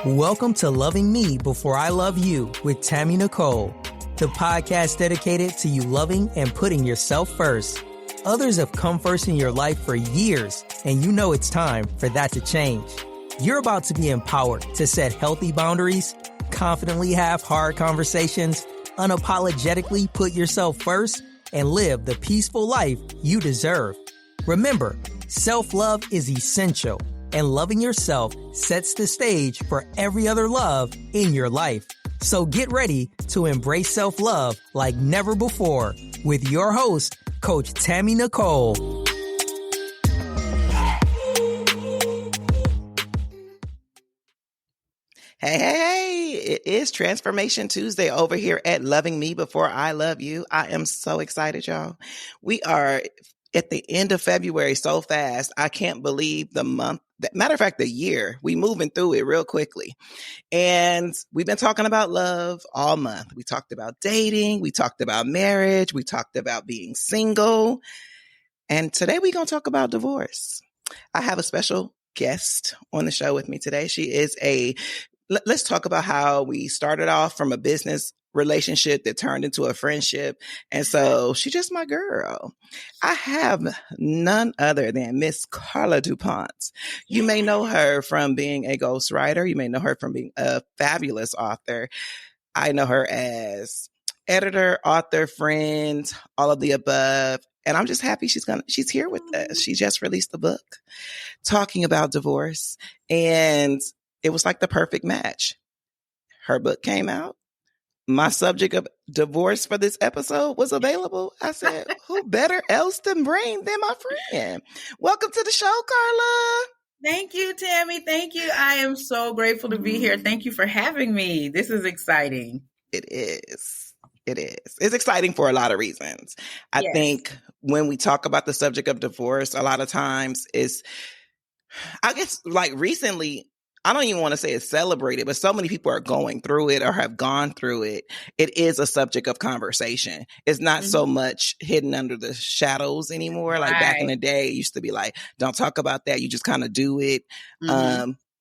Welcome to Loving Me Before I Love You with Tammy Nicole, the podcast dedicated to you loving and putting yourself first. Others have come first in your life for years, and you know it's time for that to change. You're about to be empowered to set healthy boundaries, confidently have hard conversations, unapologetically put yourself first, and live the peaceful life you deserve. Remember, self-love is essential, and loving yourself sets the stage for every other love in your life. So get ready to embrace self-love like never before with your host, Coach Tammy Nicole. Hey, it is Transformation Tuesday over here at Loving Me Before I Love You. I am so excited, y'all. We are at the end of February so fast. I can't believe the month. Matter of fact, the year. We moving through it real quickly. And we've been talking about love all month. We talked about dating. We talked about marriage. We talked about being single. And today we're going to talk about divorce. I have a special guest on the show with me today. She is let's talk about how we started off from a business relationship that turned into a friendship. And so she's just my girl. I have none other than Miss Carla DuPont. You may know her from being a ghostwriter. You may know her from being a fabulous author. I know her as editor, author, friend, all of the above. And I'm just happy she's here with us. She just released a book talking about divorce, and it was like the perfect match. Her book came out. My subject of divorce for this episode was available. I said, who better else to bring than my friend? Welcome to the show, Carla. Thank you, Tammy. Thank you. I am so grateful to be here. Thank you for having me. This is exciting. It is. It's exciting for a lot of reasons. I think when we talk about the subject of divorce, a lot of times I guess like recently, I don't even want to say it's celebrated, but so many people are going through it or have gone through it. It is a subject of conversation. It's not so much hidden under the shadows anymore. Like back in the day, it used to be like, don't talk about that. You just kind of do it.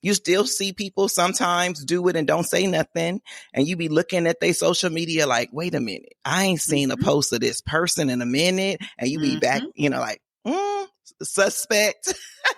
You still see people sometimes do it and don't say nothing. And you be looking at their social media like, wait a minute, I ain't seen a post of this person in a minute. And you be back, like, suspect.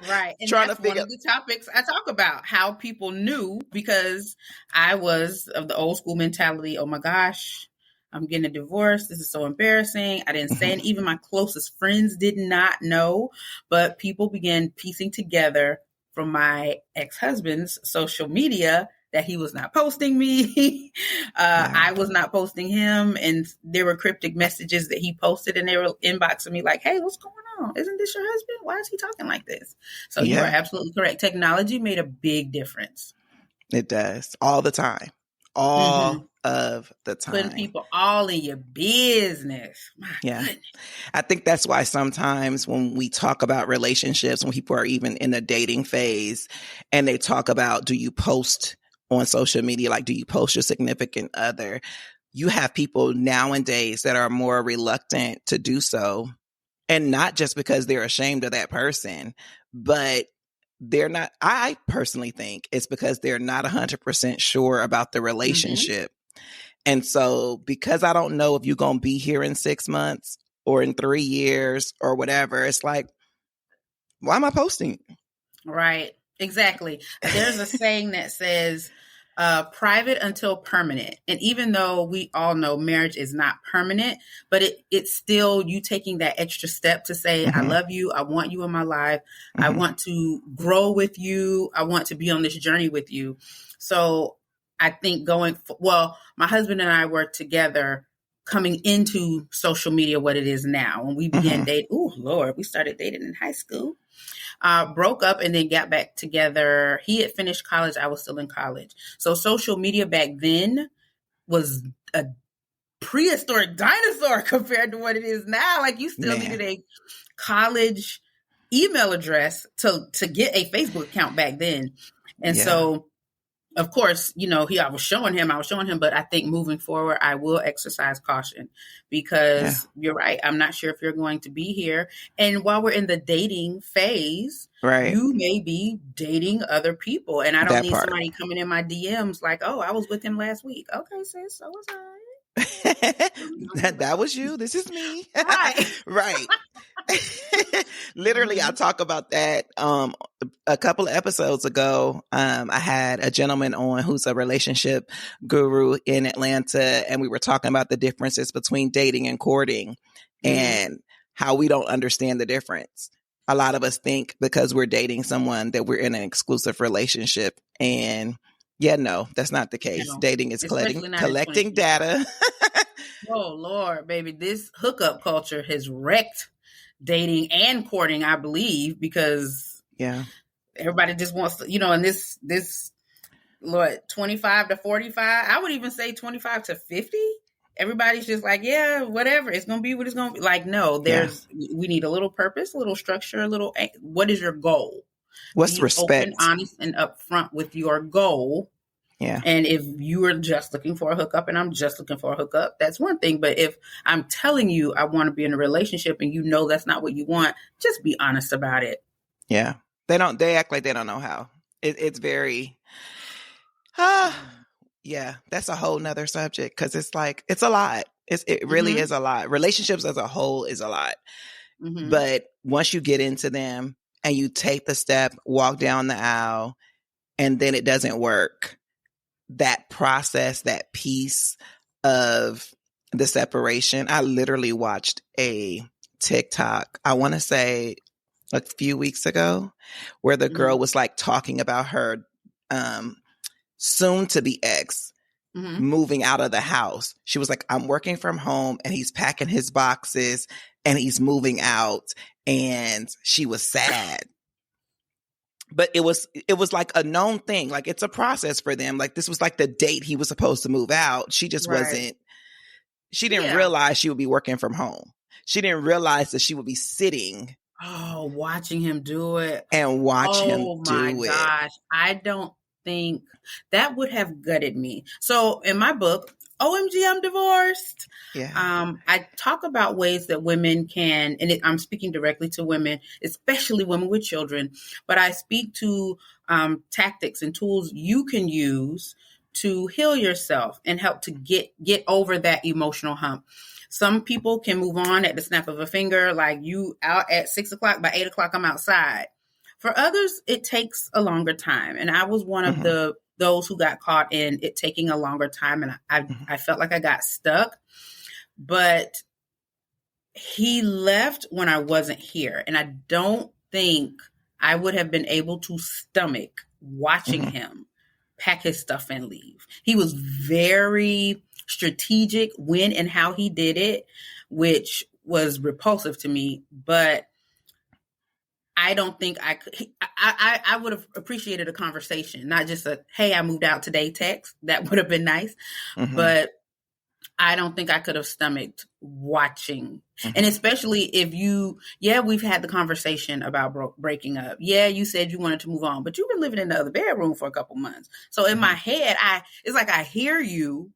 Right. And trying that's to figure one of the topics I talk about, how people knew, because I was of the old school mentality. Oh my gosh, I'm getting a divorce. This is so embarrassing. I didn't say it. Even my closest friends did not know, but people began piecing together from my ex-husband's social media that he was not posting me. I was not posting him. And there were cryptic messages that he posted, and they were inboxing me like, hey, what's going on? Isn't this your husband? Why is he talking like this? So you are absolutely correct. Technology made a big difference. It does. All the time. All of the time. Putting people all in your business. My goodness. I think that's why sometimes when we talk about relationships, when people are even in a dating phase and they talk about, do you post on social media? Like, do you post your significant other? You have people nowadays that are more reluctant to do so. And not just because they're ashamed of that person, but they're not, I personally think it's because they're not 100% sure about the relationship. And so because I don't know if you're going to be here in 6 months or in 3 years or whatever, it's like, why am I posting? Right. Exactly. There's a saying that says, private until permanent. And even though we all know marriage is not permanent, but it's still you taking that extra step to say, I love you. I want you in my life. I want to grow with you. I want to be on this journey with you. So I think my husband and I were together coming into social media, what it is now. When we began dating, we started dating in high school. Broke up and then got back together. He had finished college. I was still in college. So social media back then was a prehistoric dinosaur compared to what it is now. Like you still needed a college email address to get a Facebook account back then. And so, of course, I was showing him, but I think moving forward, I will exercise caution because you're right. I'm not sure if you're going to be here. And while we're in the dating phase, Right. You may be dating other people, and I don't That need part. somebody coming in my DMs like, "Oh, I was with him last week." Okay, sis, so was I. What are we talking That about? was you. This is me. Right. Right. Literally, I Mhm. talk about that a couple of episodes ago. I had a gentleman on who's a relationship guru in Atlanta, and we were talking about the differences between dating and courting Mhm. and how we don't understand the difference. A lot of us think because we're dating someone that we're in an exclusive relationship. And yeah, no, that's not the case. No, Dating is especially not in collecting 2025. data. Oh Lord, baby, this hookup culture has wrecked dating and courting, I believe, because Yeah. everybody just wants to, in this Lord, 25 to 45, I would even say 25 to 50. Everybody's just like, yeah, whatever. It's going to be what it's going to be. Like, no, Yeah. we need a little purpose, a little structure, what is your goal? What's Be open, respect? honest, and upfront with your goal. Yeah. And if you are just looking for a hookup and I'm just looking for a hookup, that's one thing. But if I'm telling you I want to be in a relationship and you know that's not what you want, just be honest about it. Yeah. They act like they don't know how. It's very, yeah, that's a whole nother subject because it's like, it's a lot. It really Mm-hmm. is a lot. Relationships as a whole is a lot. Mm-hmm. But once you get into them and you take the step, walk down the aisle, and then it doesn't work, that process, that piece of the separation. I literally watched a TikTok, I want to say a few weeks ago, where the girl Mm-hmm. was like talking about her soon to be ex Mm-hmm. moving out of the house. She was like, I'm working from home and he's packing his boxes and he's moving out. And she was sad. But it was like a known thing. Like, it's a process for them. Like, this was like the date he was supposed to move out. She just Right. she didn't Yeah. realize she would be working from home. She didn't realize that she would be sitting Oh, watching him do it. and watch him Oh my do it. gosh. I don't think that would have gutted me. So in my book, OMG, I'm divorced. Yeah. I talk about ways that women can, and I'm speaking directly to women, especially women with children, but I speak to tactics and tools you can use to heal yourself and help to get over that emotional hump. Some people can move on at the snap of a finger, like you out at 6 o'clock, by 8 o'clock, I'm outside. For others, it takes a longer time. And I was one of Mm-hmm. those who got caught in it taking a longer time. And I felt like I got stuck. But he left when I wasn't here. And I don't think I would have been able to stomach watching Mm-hmm. him pack his stuff and leave. He was very strategic when and how he did it, which was repulsive to me. But I don't think I could. I would have appreciated a conversation, not just a "Hey, I moved out today" text. That would have been nice, Mm-hmm. but I don't think I could have stomached watching. Mm-hmm. And especially if we've had the conversation about breaking up. Yeah, you said you wanted to move on, but you've been living in the other bedroom for a couple months. So in my head, it's like I hear you.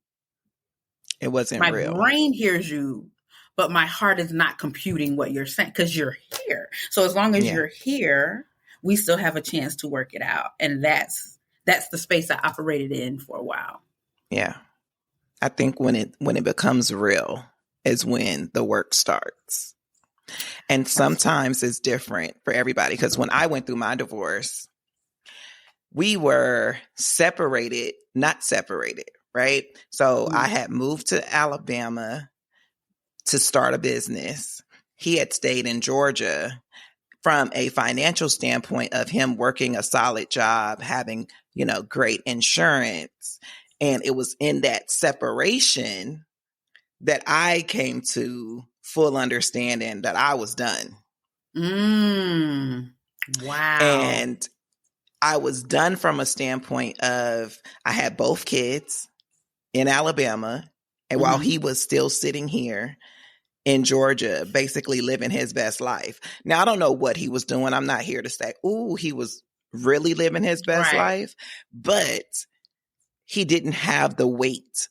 It wasn't My real. brain hears you, but my heart is not computing what you're saying because you're here. So as long as you're here, we still have a chance to work it out. And that's the space I operated in for a while. Yeah. I think when it becomes real is when the work starts. And sometimes it's different for everybody. Because when I went through my divorce, we were separated, not separated, right? So I had moved to Alabama to start a business. He had stayed in Georgia from a financial standpoint of him working a solid job, having, great insurance. And it was in that separation that I came to full understanding that I was done. Wow. And I was done from a standpoint of I had both kids in Alabama. And while he was still sitting here in Georgia, basically living his best life. Now, I don't know what he was doing. I'm not here to say, ooh, he was really living his best life. But he didn't have the weight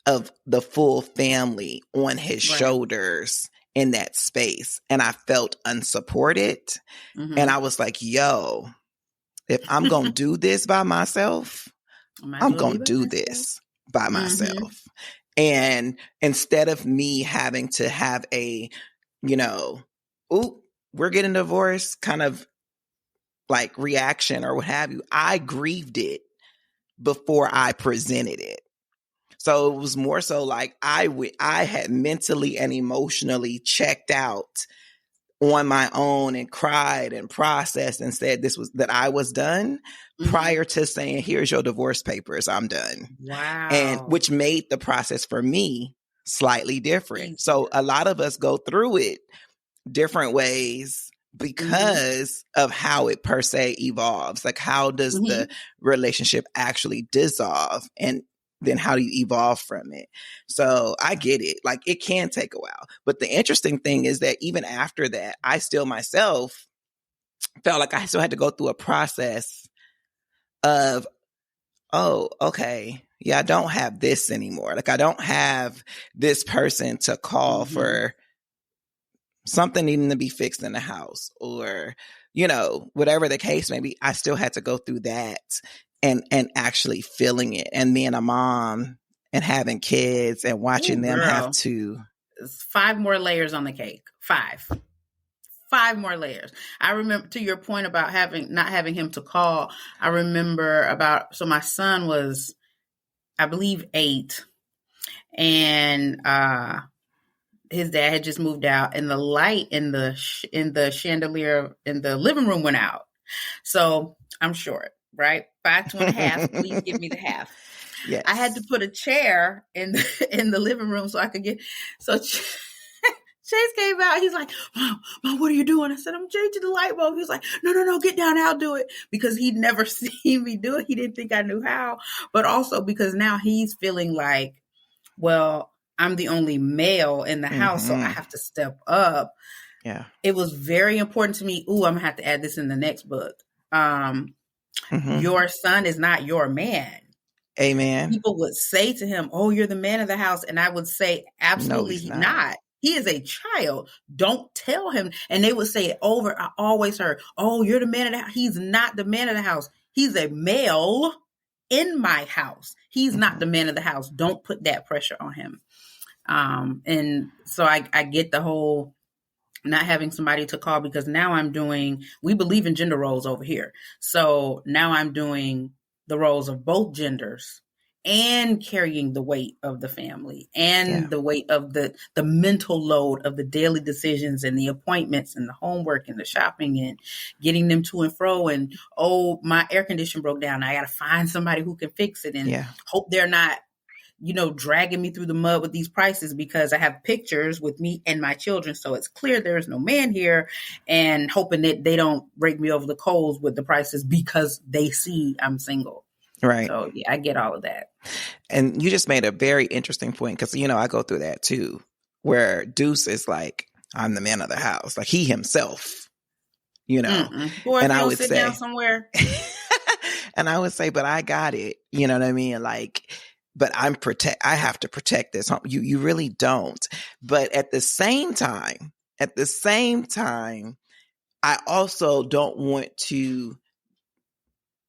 of the full family on his shoulders in that space and I felt unsupported. Mm-hmm. And I was like, yo, if I'm going to do this by myself, I'm going to do this by myself. And instead of me having to have a, ooh, we're getting divorced kind of like reaction or what have you, I grieved it before I presented it. So it was more so like I had mentally and emotionally checked out on my own and cried and processed and said that I was done prior to saying, here's your divorce papers, I'm done. Wow. And which made the process for me slightly different. So a lot of us go through it different ways because of how it per se evolves. Like, how does the relationship actually dissolve? And then how do you evolve from it? So I get it. Like, it can take a while. But the interesting thing is that even after that, I still myself felt like I still had to go through a process of, oh, okay, yeah, I don't have this anymore. Like, I don't have this person to call for something needing to be fixed in the house, or, whatever the case may be. I still had to go through that and actually feeling it, and being a mom and having kids and watching them have to. 5 more layers on the cake. 5 more layers. I remember, to your point about not having him to call, I remember so my son was, I believe, 8, and his dad had just moved out, and the light in the chandelier in the living room went out. So I'm short, right? 5 to 1.5. Please give me the half. Yes. I had to put a chair in the living room so I could get. So Chase came out. He's like, Mom, what are you doing? I said, I'm changing the light bulb. He's like, no, get down. I'll do it. Because he'd never seen me do it. He didn't think I knew how. But also because now he's feeling like, well, I'm the only male in the house, so I have to step up. Yeah. It was very important to me. Ooh, I'm going to have to add this in the next book. Your son is not your man. Amen. People would say to him, oh, you're the man of the house. And I would say, absolutely not. He is a child. Don't tell him. And they would say it over. I always heard, oh, you're the man of the house. He's not the man of the house. He's a male in my house. He's not the man of the house. Don't put that pressure on him. And so I get the whole not having somebody to call, because now we believe in gender roles over here. So now I'm doing the roles of both genders and carrying the weight of the family and the weight of the mental load of the daily decisions and the appointments and the homework and the shopping and getting them to and fro. And, oh, my air conditioner broke down. I got to find somebody who can fix it and hope they're not, dragging me through the mud with these prices, because I have pictures with me and my children. So it's clear there's no man here, and hoping that they don't break me over the coals with the prices because they see I'm single. Right. So I get all of that. And you just made a very interesting point, because, I go through that too, where Deuce is like, I'm the man of the house. Like, he himself, Boy, and I would sit down somewhere. And I would say, but I got it. You know what I mean? Like, but I have to protect this home. You really don't. But at the same time, I also don't want to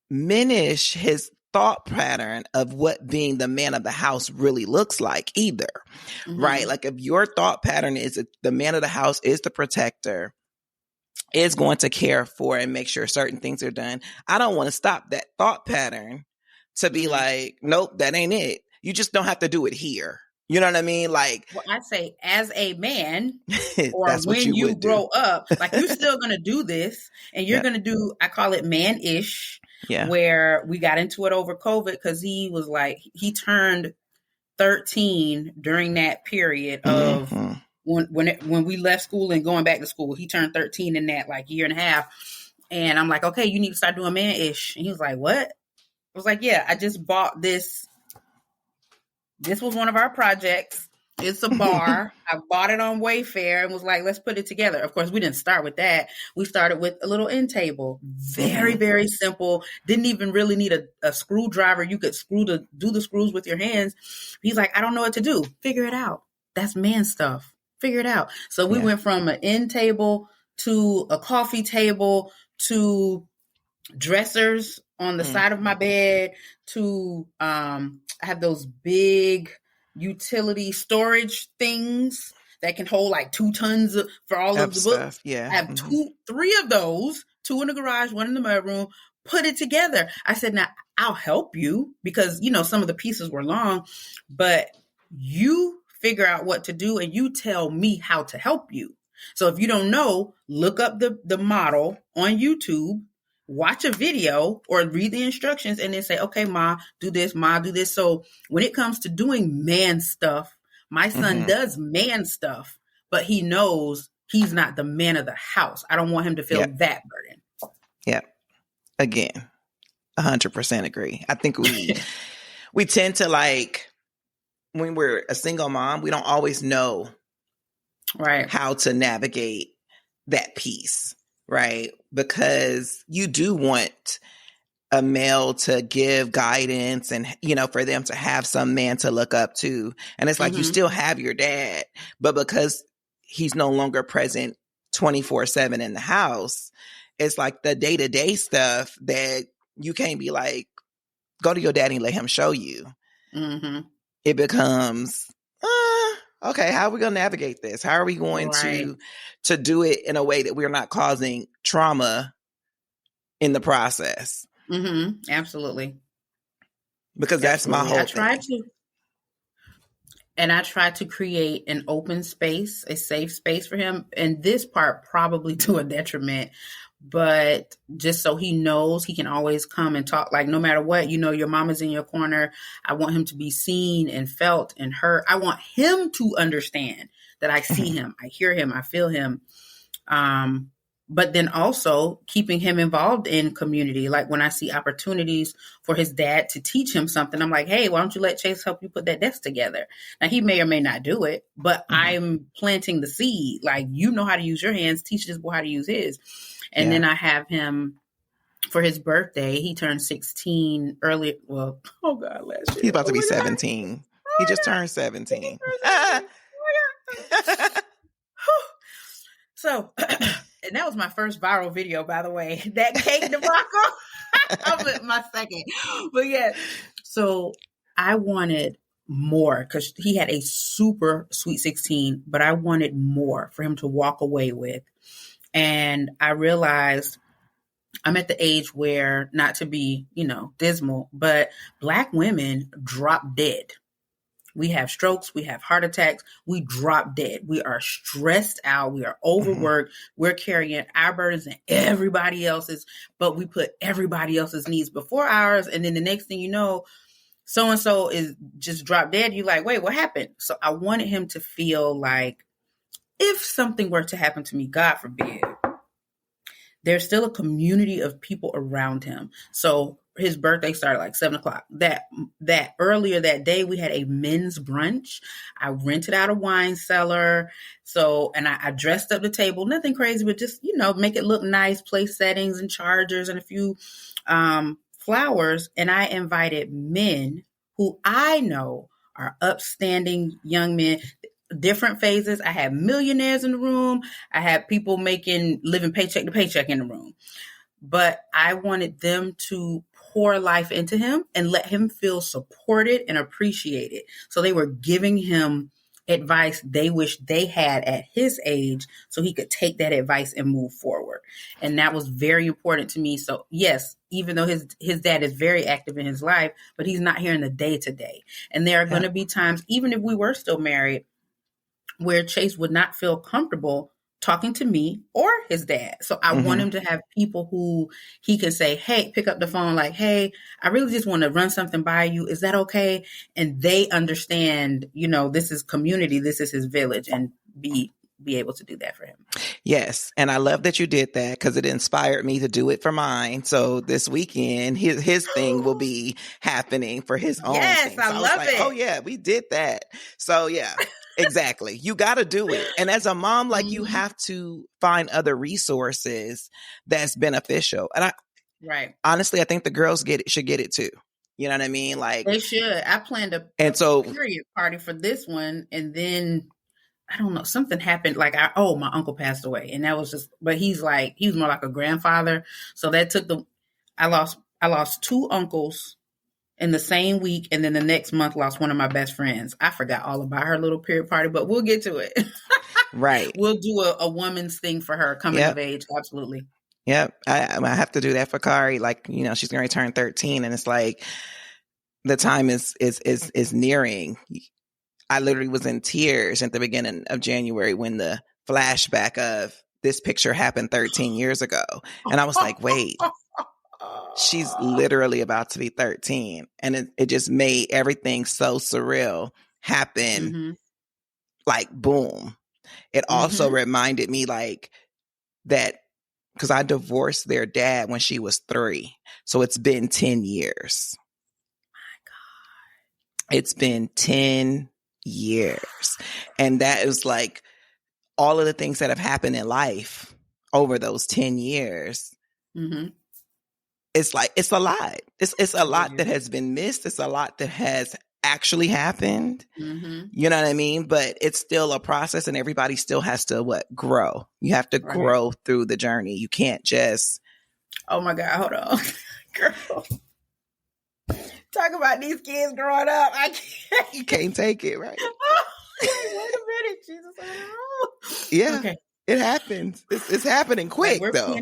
diminish his thought pattern of what being the man of the house really looks like either. Right? Like, if your thought pattern is that the man of the house is the protector, is going to care for and make sure certain things are done, I don't want to stop that thought pattern to be like, nope, that ain't it. You just don't have to do it here. You know what I mean? Like, well, I say, as a man, or when you grow up, like, you're still going to do this, and you're going to do, I call it man-ish, where we got into it over COVID, because he was like, he turned 13 during that period of when we left school and going back to school. He turned 13 in that like year and a half. And I'm like, okay, you need to start doing man-ish. And he was like, what? I was like, yeah, I just bought this. This was one of our projects. It's a bar. I bought it on Wayfair and was like, let's put it together. Of course, we didn't start with that. We started with a little end table. Very, very simple. Didn't even really need a screwdriver. You could do the screws with your hands. He's like, I don't know what to do. Figure it out. That's man stuff. figure it out. So we Yeah. went from an end table to a coffee table to dressers on the side of my bed to I have those big utility storage things that can hold like 2 tons for all of the books. Stuff. Yeah. I have 3 of those, 2 in the garage, 1 in the mudroom. Put it together. I said, now I'll help you because, you know, some of the pieces were long, but you figure out what to do and you tell me how to help you. So if you don't know, look up the model on YouTube, watch a video or read the instructions and then say, okay, Ma, do this, Ma, do this. So when it comes to doing man stuff, my son does man stuff, but he knows he's not the man of the house. I don't want him to feel that burden. Yeah. Again, 100% agree. I think we tend to, like, when we're a single mom, we don't always know how to navigate that piece, right? Because you do want a male to give guidance and, you know, for them to have some man to look up to. And it's like you still have your dad, but because he's no longer present 24/7 in the house, it's like the day-to-day stuff that you can't be like, go to your daddy and let him show you. It becomes, okay, how are we going to navigate this? How are we going to do it in a way that we're not causing trauma in the process? Absolutely. Because that's my whole thing. I tried to create an open space, a safe space for him. And this part probably to a detriment, but just so he knows he can always come and talk. Like, no matter what, you know, your mama's in your corner. I want him to be seen and felt and heard. I want him to understand that I see him, I hear him, I feel him. But then also keeping him involved in community. Like when I see opportunities for his dad to teach him something, I'm like, hey, why don't you let Chase help you put that desk together? Now, he may or may not do it, but I'm planting the seed. Like, you know how to use your hands, teach this boy how to use his. And then I have him for his birthday. He turned 16 earlier. Well, last year. He's about to be 17. He just turned 17. So, and that was my first viral video, by the way. That cake debacle. My second. But yeah, so I wanted more because he had a super sweet 16, but I wanted more for him to walk away with. And I realized I'm at the age where, not to be, you know, dismal, but Black women drop dead. We have strokes, we have heart attacks, we drop dead. We are stressed out, we are overworked, we're carrying our burdens and everybody else's, but we put everybody else's needs before ours. And then the next thing you know, so-and-so is just drop dead. You're like, wait, what happened? So I wanted him to feel like if something were to happen to me, God forbid, there's still a community of people around him. So his birthday started like 7:00. That earlier that day, we had a men's brunch. I rented out a wine cellar. So, and I dressed up the table, nothing crazy, but just, you know, make it look nice, place settings and chargers and a few flowers. And I invited men who I know are upstanding young men, different phases. I had millionaires in the room. I had people living paycheck to paycheck in the room. But I wanted them to pour life into him and let him feel supported and appreciated. So they were giving him advice they wish they had at his age so he could take that advice and move forward. And that was very important to me. So yes, even though his dad is very active in his life, but he's not here in the day-to-day. And there are going to be times, even if we were still married, where Chase would not feel comfortable talking to me or his dad. So I want him to have people who he can say, hey, pick up the phone like, hey, I really just want to run something by you. Is that okay? And they understand, you know, this is community. This is his village, and be able to do that for him. Yes. And I love that you did that because it inspired me to do it for mine. So this weekend, his thing will be happening for his own thing. So I love it. Oh yeah, we did that. So yeah. Exactly. You got to do it. And as a mom, like you have to find other resources that's beneficial. And honestly, I think the girls should get it too. You know what I mean? Like they should. I planned a period party for this one. And then I don't know, something happened. Like, my uncle passed away, and that was just. But he was more like a grandfather. So that took I lost two uncles in the same week, and then the next month lost one of my best friends. I forgot all about her little period party, but we'll get to it. Right. We'll do a woman's thing for her coming of age. Absolutely. Yep. I have to do that for Kari. Like, she's going to turn 13, and it's like the time is nearing. I literally was in tears at the beginning of January when the flashback of this picture happened 13 years ago. And I was like, wait, she's literally about to be 13. And it just made everything so surreal happen. Like, boom. It also reminded me like that, because I divorced their dad when she was 3. So it's been 10 years. My God. It's been 10 years. And that is like all of the things that have happened in life over those 10 years. It's like, it's a lot. It's a lot that has been missed. It's a lot that has actually happened. You know what I mean? But it's still a process, and everybody still has to grow. You have to grow through the journey. You can't just. Oh my God, hold on. Girl. Talk about these kids growing up. I can't. You can't take it, right? Wait a minute, Jesus. Yeah, okay. It happens. It's happening quick, though.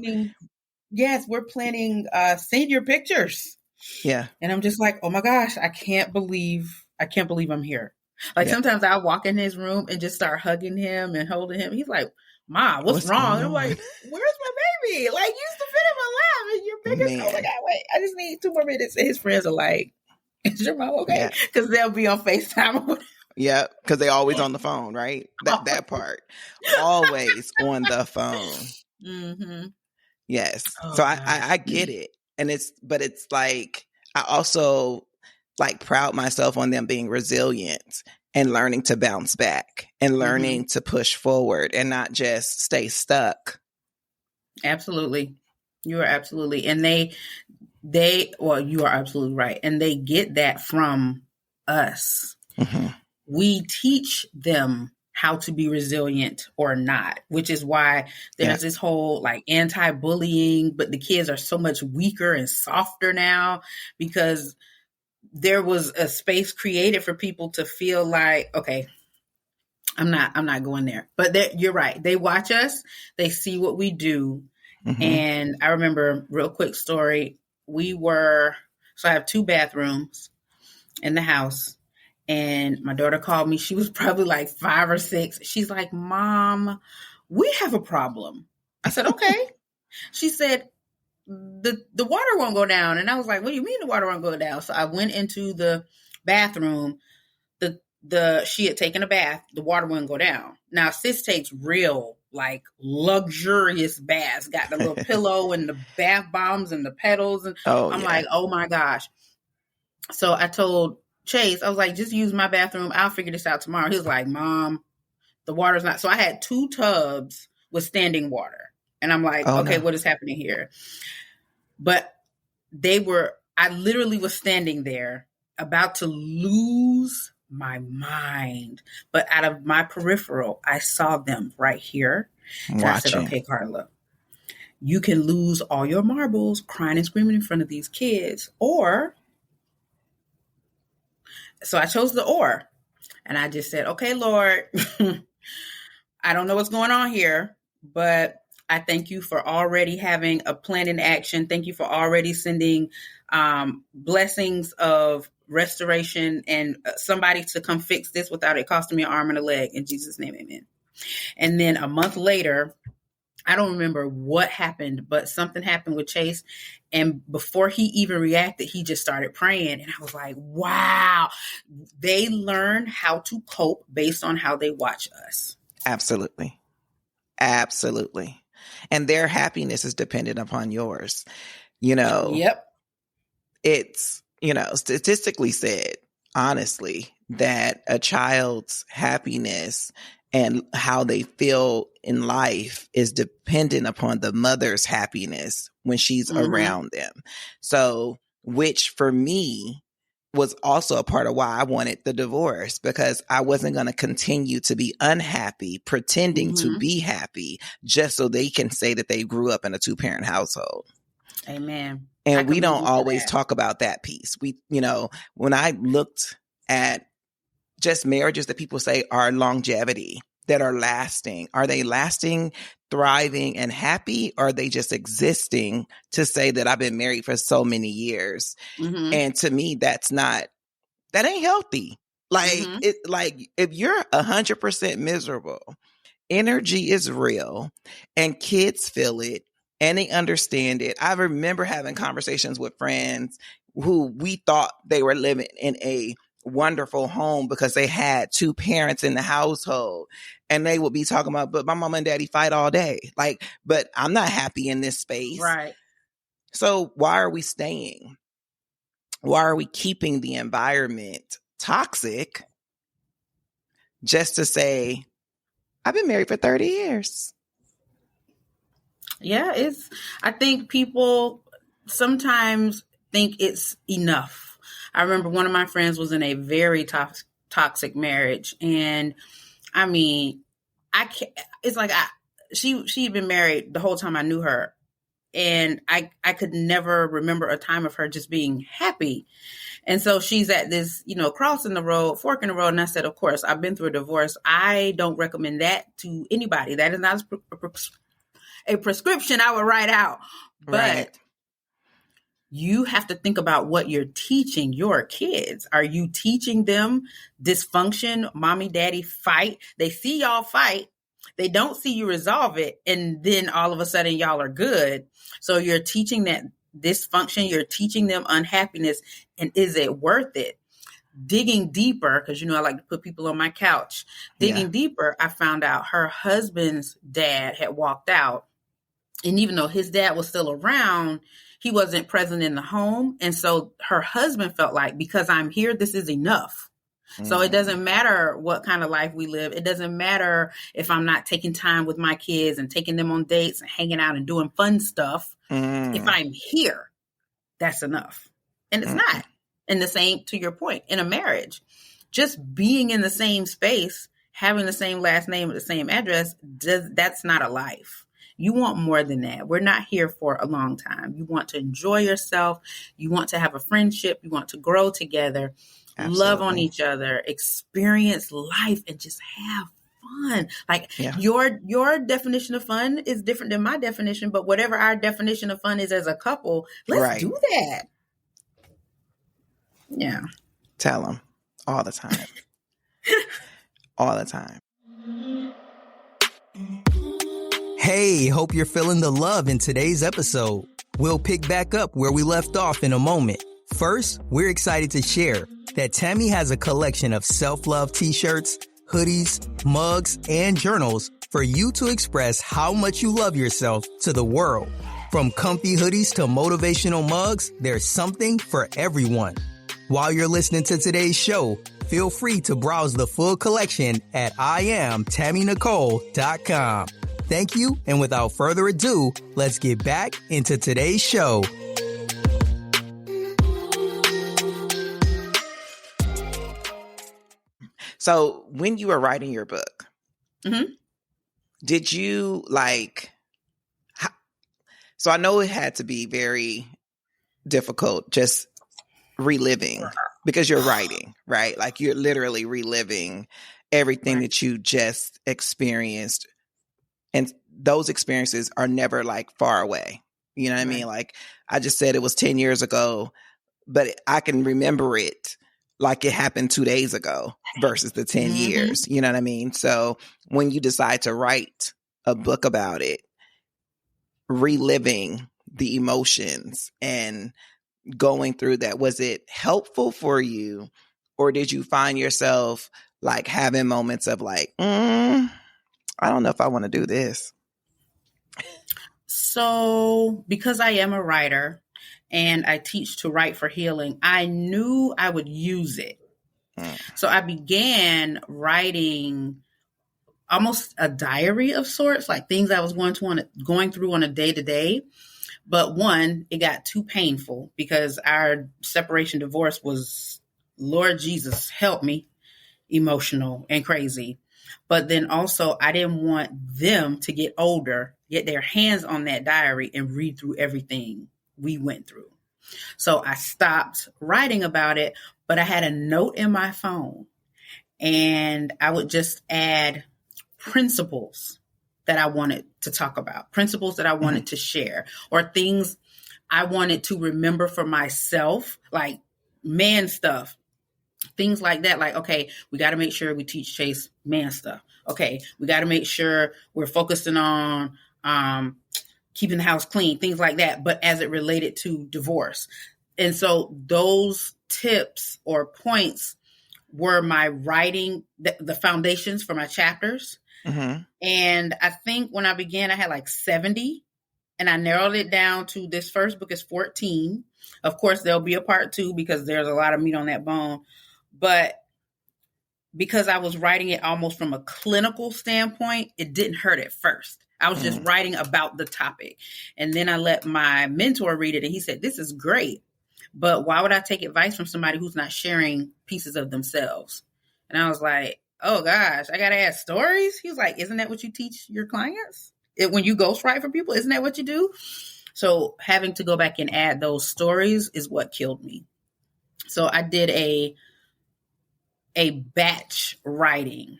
We're planning senior pictures. Yeah. And I'm just like, oh my gosh, I can't believe I'm here. Like sometimes I walk in his room and just start hugging him and holding him. He's like, Ma, what's wrong? And I'm like, where's my baby? Like, you used to fit in my lap and you're bigger. Oh my God, wait, I just need 2 more minutes. And his friends are like, is your mom okay? Because they'll be on FaceTime. Yeah, because they always on the phone, right? That part. Always on the phone. Yes. Oh, so I get it. And it's like, I also like proud myself on them being resilient and learning to bounce back and learning to push forward and not just stay stuck. Absolutely. You are absolutely. And you are absolutely right. And they get that from us. We teach them how to be resilient or not, which is why there's this whole like anti-bullying, but the kids are so much weaker and softer now because there was a space created for people to feel like, okay, I'm not going there. But you're right. They watch us, they see what we do. And I remember, real quick story, so I have 2 bathrooms in the house. And my daughter called me. She was probably like 5 or 6. She's like, Mom, we have a problem. I said, okay. She said, the water won't go down. And I was like, what do you mean the water won't go down? So I went into the bathroom. She had taken a bath. The water wouldn't go down. Now, sis takes real, like, luxurious baths. Got the little pillow and the bath bombs and the pedals. And I'm like, oh my gosh. So I told Chase, I was like, just use my bathroom. I'll figure this out tomorrow. He was like, Mom, the water's not. So I had 2 tubs with standing water. And I'm like, okay, what is happening here? But I literally was standing there about to lose my mind. But out of my peripheral, I saw them right here. And I said, okay, Carla, you can lose all your marbles crying and screaming in front of these kids, so I chose the or. And I just said, okay, Lord, I don't know what's going on here, but I thank you for already having a plan in action. Thank you for already sending blessings of restoration and somebody to come fix this without it costing me an arm and a leg. In Jesus' name, amen. And then a month later, I don't remember what happened, but something happened with Chase. And before he even reacted, he just started praying. And I was like, wow, they learn how to cope based on how they watch us. Absolutely. Absolutely. And their happiness is dependent upon yours. Yep. It's, statistically said, honestly, that a child's happiness and how they feel in life is dependent upon the mother's happiness when she's around them. So, which for me was also a part of why I wanted the divorce, because I wasn't going to continue to be unhappy, pretending to be happy just so they can say that they grew up in a 2-parent household. Amen. And we don't always talk about that piece. We, when I looked at just marriages that people say are longevity, that are lasting, are they lasting, thriving, and happy? Or are they just existing to say that I've been married for so many years? And to me, that ain't healthy. Like if you're 100% miserable, energy is real and kids feel it and they understand it. I remember having conversations with friends who we thought they were living in a wonderful home because they had 2 parents in the household, and they would be talking about, but my mom and daddy fight all day. Like, but I'm not happy in this space. Right. So why are we staying? Why are we keeping the environment toxic just to say, I've been married for 30 years? Yeah, I think people sometimes think it's enough. I remember one of my friends was in a very toxic marriage. And I mean, it's like she'd been married the whole time I knew her. And I could never remember a time of her just being happy. And so she's at this, cross in the road, fork in the road. And I said, of course, I've been through a divorce. I don't recommend that to anybody. That is not a prescription I would write out. But you have to think about what you're teaching your kids. Are you teaching them dysfunction, mommy, daddy fight? They see y'all fight. They don't see you resolve it. And then all of a sudden y'all are good. So you're teaching that dysfunction. You're teaching them unhappiness. And is it worth it? Digging deeper, because, I like to put people on my couch. Digging deeper, I found out her husband's dad had walked out. And even though his dad was still around, he wasn't present in the home. And so her husband felt like, because I'm here, this is enough. So it doesn't matter what kind of life we live. It doesn't matter if I'm not taking time with my kids and taking them on dates and hanging out and doing fun stuff. If I'm here, that's enough. And it's not. And the same, to your point, in a marriage, just being in the same space, having the same last name at the same address, that's not a life. You want more than that. We're not here for a long time. You want to enjoy yourself. You want to have a friendship. You want to grow together, love on each other, experience life, and just have fun. Like your definition of fun is different than my definition, but whatever our definition of fun is as a couple, let's do that. Yeah. Tell them all the time. All the time. Hey, hope you're feeling the love in today's episode. We'll pick back up where we left off in a moment. First, we're excited to share that Tammy has a collection of self-love t-shirts, hoodies, mugs, and journals for you to express how much you love yourself to the world. From comfy hoodies to motivational mugs, there's something for everyone. While you're listening to today's show, feel free to browse the full collection at IamTammyNicole.com. Thank you, and without further ado, let's get back into today's show. So when you were writing your book, did you so I know it had to be very difficult just reliving, because you're writing, right? Like you're literally reliving everything that you just experienced. And those experiences are never far away. You know what I mean? Like I just said, it was 10 years ago, but I can remember it like it happened 2 days ago versus the 10 years. You know what I mean? So when you decide to write a book about it, reliving the emotions and going through that, was it helpful for you, or did you find yourself having moments of I don't know if I want to do this? So because I am a writer and I teach to write for healing, I knew I would use it. So I began writing almost a diary of sorts, like things I was going through on a day-to-day. But one, it got too painful because our separation divorce was Lord Jesus, help me, emotional and crazy. But then also, I didn't want them to get older, get their hands on that diary and read through everything we went through. So I stopped writing about it, but I had a note in my phone, and I would just add principles that I wanted to talk about, principles that I wanted to share, or things I wanted to remember for myself, like man stuff, things like that. Like, okay, we got to make sure we teach Chase man stuff. Okay, we got to make sure we're focusing on keeping the house clean, things like that, but as it related to divorce. And so those tips or points were my writing, the foundations for my chapters. And I think when I began, I had like 70, and I narrowed it down to this first book is 14. Of course, there'll be a part 2 because there's a lot of meat on that bone. But because I was writing it almost from a clinical standpoint, it didn't hurt at first. I was just writing about the topic. And then I let my mentor read it, and he said, this is great, but why would I take advice from somebody who's not sharing pieces of themselves? And I was like, oh gosh, I got to add stories? He was like, isn't that what you teach your clients? When you ghostwrite for people, isn't that what you do? So having to go back and add those stories is what killed me. So I did a batch writing,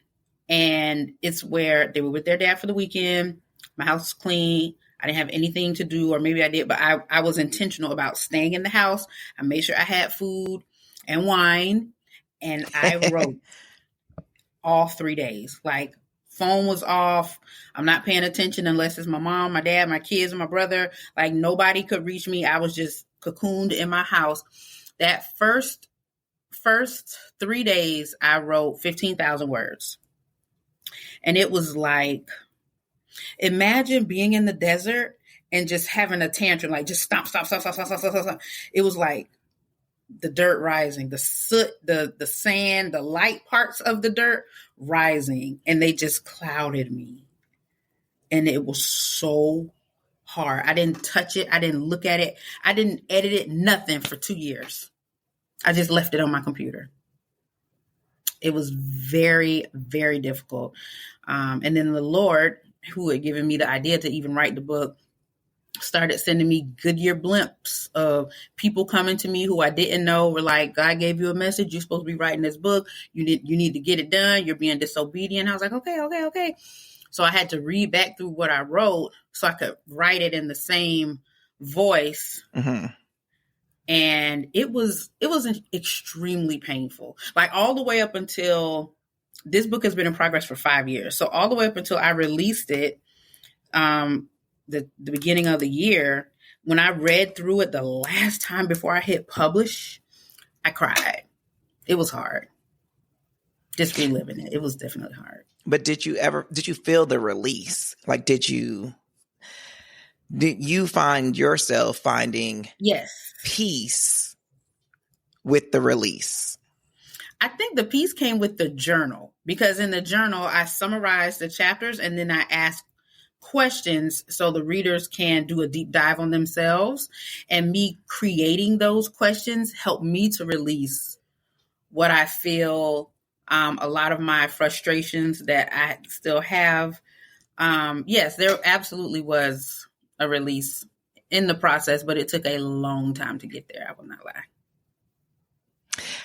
and it's where they were with their dad for the weekend. My house was clean. I didn't have anything to do, or maybe I did, but I was intentional about staying in the house. I made sure I had food and wine, and I wrote all 3 days. Like, phone was off. I'm not paying attention unless it's my mom, my dad, my kids, and my brother. Like, nobody could reach me. I was just cocooned in my house. That first 3 days, I wrote 15,000 words. And it was like, imagine being in the desert and just having a tantrum, like just stop. It was like the dirt rising, the soot, the sand, the light parts of the dirt rising, and they just clouded me. And it was so hard. I didn't touch it. I didn't look at it. I didn't edit it, nothing for 2 years. I just left it on my computer. It was very, very difficult. And then the Lord, who had given me the idea to even write the book, started sending me Goodyear blimps of people coming to me who I didn't know, were like, God gave you a message. You're supposed to be writing this book. You need to get it done. You're being disobedient. I was like, okay. So I had to read back through what I wrote so I could write it in the same voice. And it was extremely painful. Like, all the way up until this book has been in progress for 5 years. So all the way up until I released it, the beginning of the year, when I read through it the last time before I hit publish, I cried. It was hard. Just reliving it. It was definitely hard. But did you feel the release? Like, did you find yourself finding peace with the release? I think the peace came with the journal, because in the journal, I summarized the chapters and then I asked questions so the readers can do a deep dive on themselves. And me creating those questions helped me to release what I feel, a lot of my frustrations that I still have. Yes, there absolutely was a release in the process, but it took a long time to get there. I will not lie.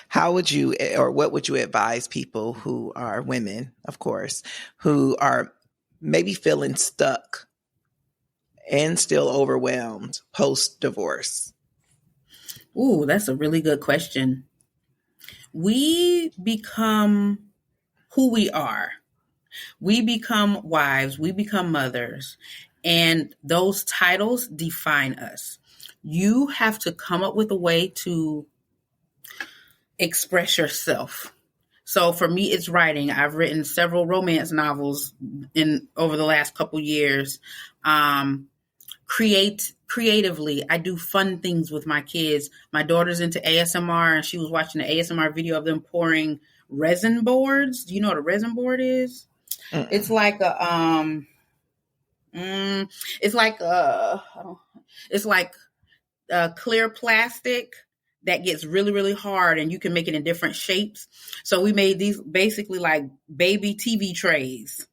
How would you, or what would you advise people who are women, of course, who are maybe feeling stuck and still overwhelmed post-divorce? Ooh, that's a really good question. We become who we are. We become wives, we become mothers, and those titles define us. You have to come up with a way to express yourself. So for me, it's writing. I've written several romance novels over the last couple years. Creatively, I do fun things with my kids. My daughter's into ASMR, and she was watching an ASMR video of them pouring resin boards. Do you know what a resin board is? It's like it's like clear plastic that gets really, really hard, and you can make it in different shapes. So we made these basically like baby TV trays.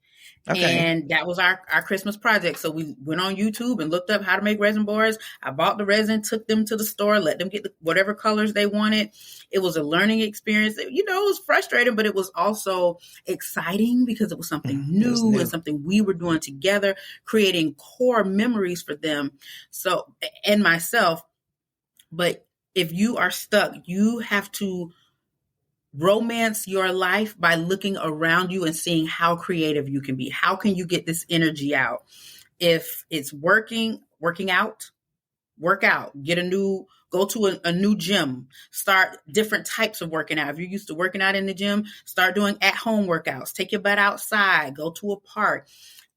Okay. And that was our Christmas project. So we went on YouTube and looked up how to make resin boards. I bought the resin, took them to the store, let them get whatever colors they wanted. It was a learning experience. It was frustrating, but it was also exciting because it was something new and something we were doing together, creating core memories for them. So, and myself. But if you are stuck, you have to romance your life by looking around you and seeing how creative you can be. How can you get this energy out? If it's working out, work out, go to a new gym, start different types of working out. If you're used to working out in the gym, start doing at-home workouts, take your butt outside, go to a park.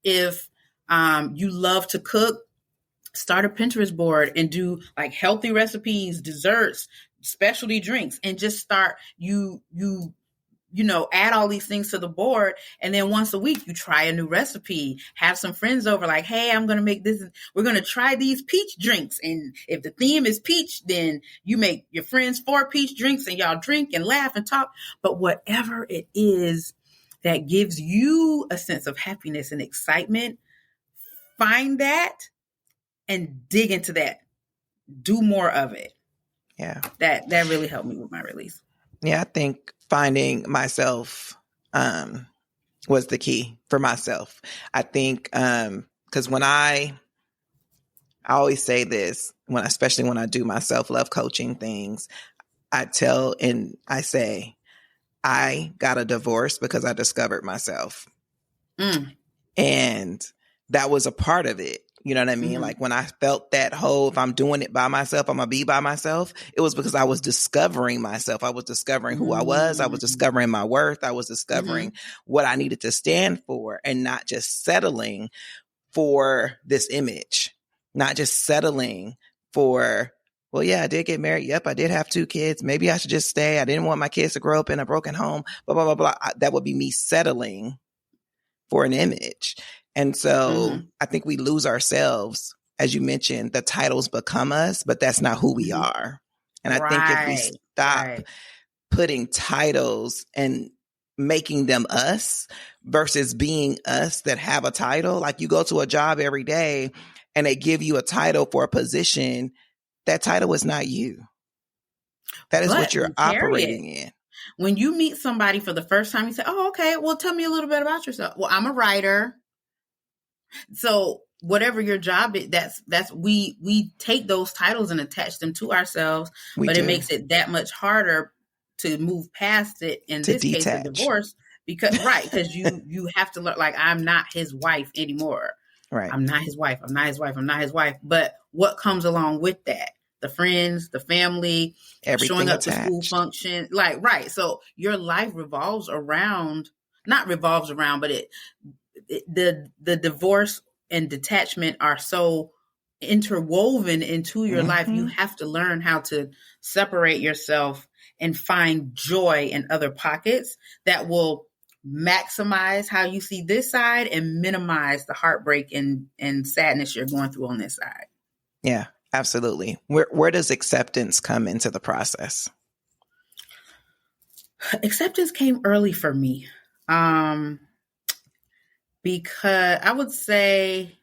If you love to cook, start a Pinterest board and do like healthy recipes, desserts, specialty drinks, and just start add all these things to the board. And then once a week you try a new recipe, have some friends over, like, hey, I'm going to make this. We're going to try these peach drinks. And if the theme is peach, then you make your friends 4 peach drinks and y'all drink and laugh and talk. But whatever it is that gives you a sense of happiness and excitement, find that and dig into that. Do more of it. Yeah. That really helped me with my release. Yeah, I think finding myself was the key for myself. I think because when I always say this, especially when I do my self-love coaching things, I say, I got a divorce because I discovered myself. And that was a part of it. You know what I mean? Mm-hmm. Like when I felt that whole, if I'm doing it by myself, I'm going to be by myself. It was because I was discovering myself. I was discovering who I was. I was discovering my worth. I was discovering what I needed to stand for, and not just settling for this image, not just settling for, well, yeah, I did get married. Yep, I did have 2 kids. Maybe I should just stay. I didn't want my kids to grow up in a broken home, blah, blah, blah, blah. That would be me settling for an image. And so I think we lose ourselves. As you mentioned, the titles become us, but that's not who we are. And I think if we stop putting titles and making them us versus being us that have a title, like you go to a job every day and they give you a title for a position, that title is not you. That is what you're operating in. When you meet somebody for the first time, you say, oh, okay, well, tell me a little bit about yourself. Well, I'm a writer. So whatever your job is, that's we take those titles and attach them to ourselves, it makes it that much harder to move past it. In this case, a divorce, because you have to learn, like, I'm not his wife anymore. Right. I'm not his wife. I'm not his wife. I'm not his wife. But what comes along with that? The friends, the family, everything showing up attached to school function. Like, right. So your life not revolves around, but the divorce and detachment are so interwoven into your life. You have to learn how to separate yourself and find joy in other pockets that will maximize how you see this side and minimize the heartbreak and sadness you're going through on this side. Yeah, absolutely. Where does acceptance come into the process? Acceptance came early for me. Because I would say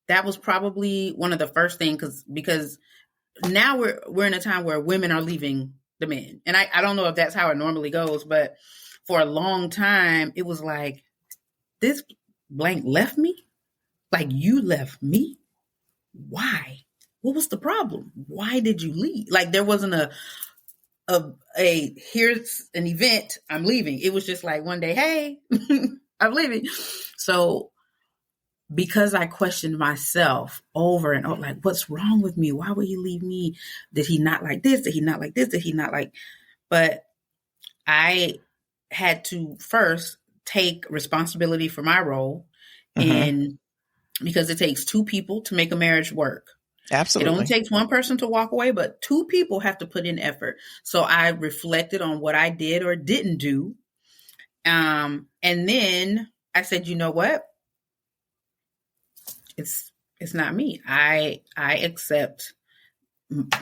that was probably one of the first things, because now we're in a time where women are leaving the men. And I don't know if that's how it normally goes, but for a long time, it was like, this blank left me? Like, you left me? Why? What was the problem? Why did you leave? Like, there wasn't a here's an event, I'm leaving. It was just like one day, hey, I'm leaving. So because I questioned myself over and over, like, what's wrong with me? Why would he leave me? Did he not like this? Did he not like this? Did he not like? But I had to first take responsibility for my role, and because it takes 2 people to make a marriage work. Absolutely. It only takes 1 person to walk away, but 2 people have to put in effort. So I reflected on what I did or didn't do. And then I said, you know what? It's not me. I accept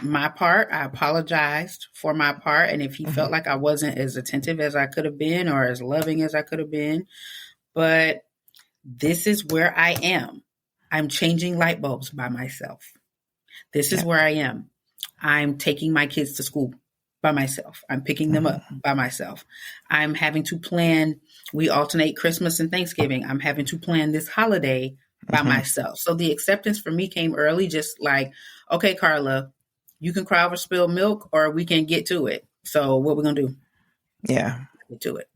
my part. I apologized for my part. And if he felt like I wasn't as attentive as I could have been or as loving as I could have been, but this is where I am. I'm changing light bulbs by myself. This is where I am. I'm taking my kids to school by myself. I'm picking them up by myself. I'm having to plan. We alternate Christmas and Thanksgiving. I'm having to plan this holiday by myself. So the acceptance for me came early, just like, okay, Carla, you can cry over spilled milk or we can get to it. So what we're going to do? Yeah. Get to it.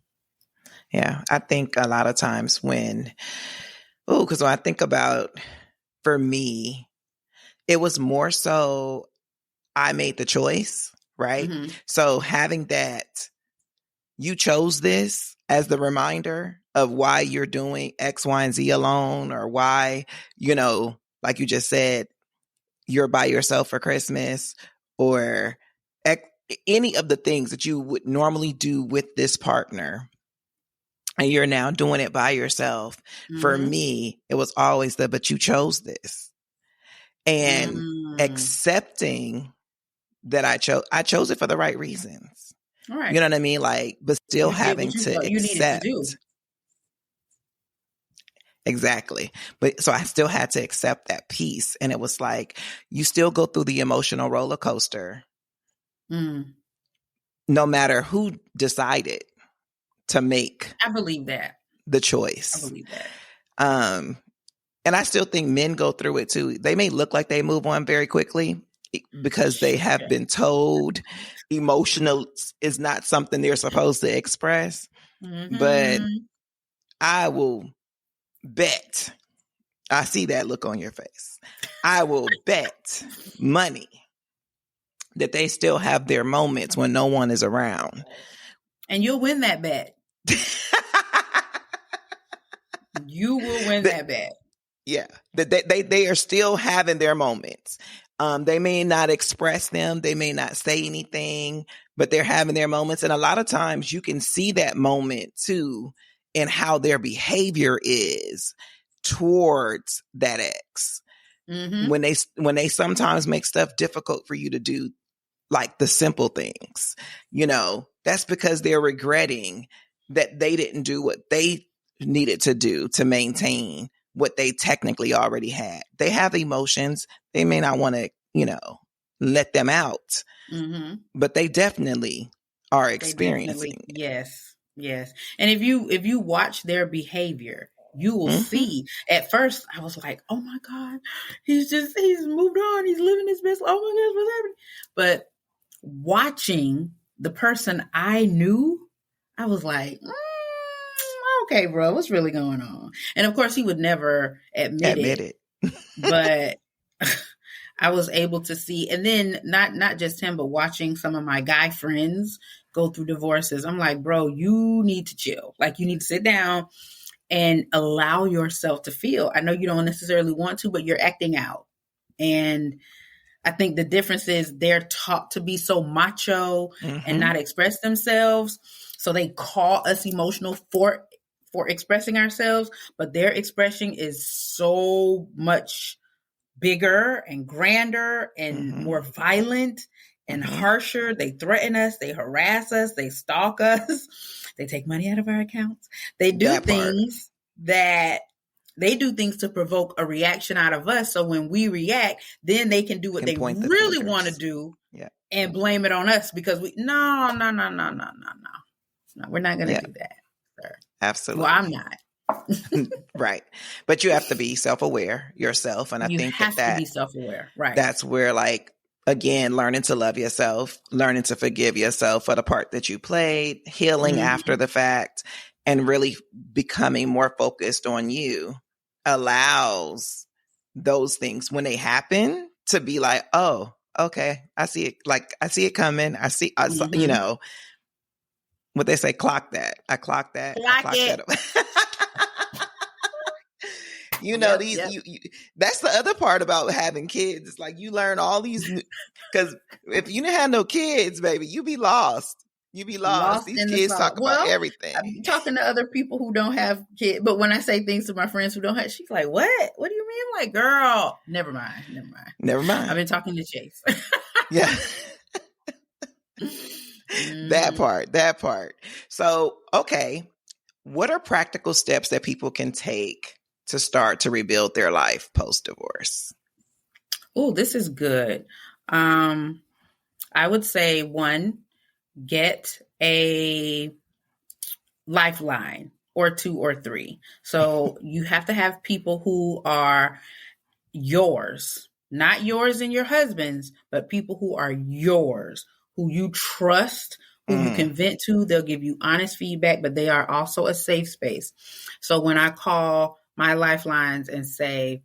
Yeah. I think a lot of times because when I think about, for me, it was more so I made the choice, right? So having that, you chose this as the reminder of why you're doing X, Y, and Z alone, or why, like you just said, you're by yourself for Christmas, or any of the things that you would normally do with this partner. And you're now doing it by yourself. For me, it was always but you chose this. And accepting that I chose it for the right reasons. All right. You know what I mean? Like, but still having to accept. Exactly. But so I still had to accept that piece. And it was like, you still go through the emotional roller coaster. No matter who decided to make I believe that the choice. I believe that. And I still think men go through it too. They may look like they move on very quickly because they have been told emotional is not something they're supposed to express. But I will bet, I see that look on your face, I will bet money that they still have their moments when no one is around. And you'll win that bet. You will win that bet. Yeah. They are still having their moments. They may not express them. They may not say anything, but they're having their moments. And a lot of times you can see that moment too in how their behavior is towards that ex. When they sometimes make stuff difficult for you to do, like the simple things, that's because they're regretting that they didn't do what they needed to do to maintain what they technically already had. They have emotions. They may not want to, let them out, but they definitely are experiencing. Yes. And if you watch their behavior, you will see. At first, I was like, "Oh my God, he's moved on. He's living his best. Oh my gosh, what's happening?" But watching the person I knew, I was like, okay, bro, what's really going on? And of course, he would never admit it. But I was able to see, and then not just him, but watching some of my guy friends go through divorces. I'm like, bro, you need to chill. Like, you need to sit down and allow yourself to feel. I know you don't necessarily want to, but you're acting out. And I think the difference is they're taught to be so macho and not express themselves. So they call us emotional for expressing ourselves, but their expression is so much bigger and grander and more violent and harsher. They threaten us. They harass us. They stalk us. They take money out of our accounts. They do things to provoke a reaction out of us. So when we react, then they can do what they really want to do and blame it on us because no, we're not going to do that, sir. Absolutely. Well, I'm not. Right. But you have to be self-aware yourself. And I think have to be self-aware. Right. That's where, like, again, learning to love yourself, learning to forgive yourself for the part that you played, healing after the fact, and really becoming more focused on you allows those things when they happen to be like, oh, okay, I see it. Like, I see it coming. I saw, what they say, clock that. I clocked that. Clock it. That's the other part about having kids. It's like you learn all these, because if you didn't have no kids, baby, you be lost. You be lost. These kids talk about everything. I'm talking to other people who don't have kids, but when I say things to my friends who don't have, she's like, "What? What do you mean?" I'm like, "Girl, never mind. Never mind. I've been talking to Chase." Yeah. That part. So, okay. What are practical steps that people can take to start to rebuild their life post-divorce? Oh, this is good. I would say one, get a lifeline or two or three. So you have to have people who are yours, not yours and your husband's, but people who are yours, who you trust, who you can vent to. They'll give you honest feedback, but they are also a safe space. So when I call my lifelines and say,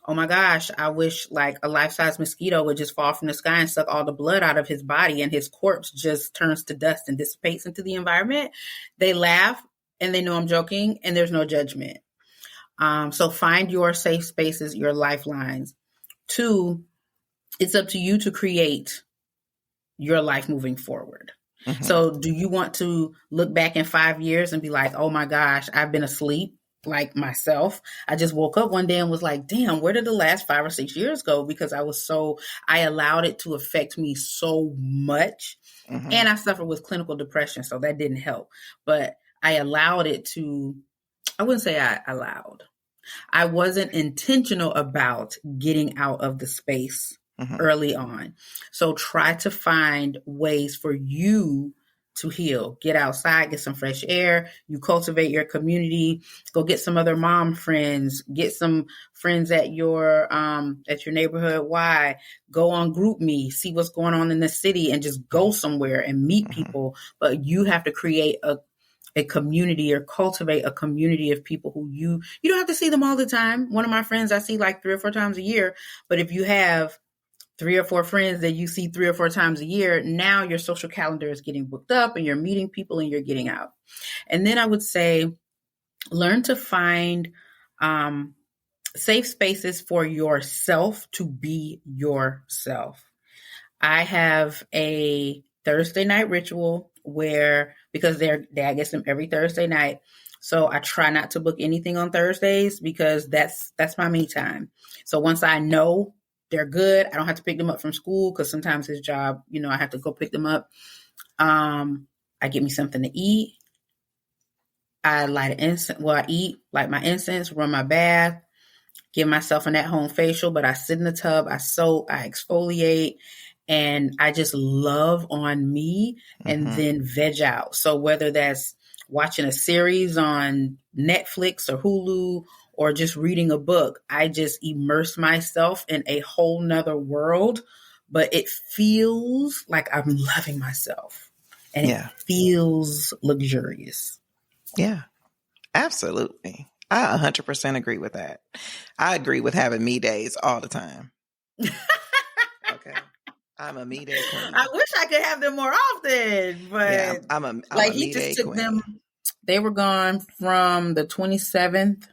oh my gosh, I wish like a life-size mosquito would just fall from the sky and suck all the blood out of his body and his corpse just turns to dust and dissipates into the environment, they laugh and they know I'm joking and there's no judgment. So find your safe spaces, your lifelines. Two, it's up to you to create your life moving forward. Mm-hmm. So do you want to look back in 5 years and be like, oh my gosh, I've been asleep? Like myself, I just woke up one day and was like, damn, where did the last 5 or 6 years go? Because I allowed it to affect me so much. Mm-hmm. And I suffered with clinical depression, so that didn't help. But I allowed it to, I wouldn't say I allowed. I wasn't intentional about getting out of the space early on. So try to find ways for you to heal. Get outside, get some fresh air. You cultivate your community. Go get some other mom friends. Get some friends at your neighborhood Y. Go on Group Me. See what's going on in the city and just go somewhere and meet people. But you have to create a community or cultivate a community of people who you don't have to see them all the time. One of my friends I see like 3 or 4 times a year. But if you have 3 or 4 friends that you see 3 or 4 times a year, now your social calendar is getting booked up and you're meeting people and you're getting out. And then I would say, learn to find safe spaces for yourself to be yourself. I have a Thursday night ritual because their dad gets them every Thursday night. So I try not to book anything on Thursdays because that's my me time. So once I know they're good, I don't have to pick them up from school because sometimes his job, I have to go pick them up. I get me something to eat. I light an incense. Well, I eat, light my incense, run my bath, give myself an at-home facial, but I sit in the tub, I soak, I exfoliate, and I just love on me and then veg out. So whether that's watching a series on Netflix or Hulu or just reading a book, I just immerse myself in a whole nother world, but it feels like I'm loving myself and it feels luxurious. Yeah, absolutely. I 100% agree with that. I agree with having me days all the time. Okay. I'm a me day queen. I wish I could have them more often, but yeah, I'm like he just took them. They were gone from the 27th,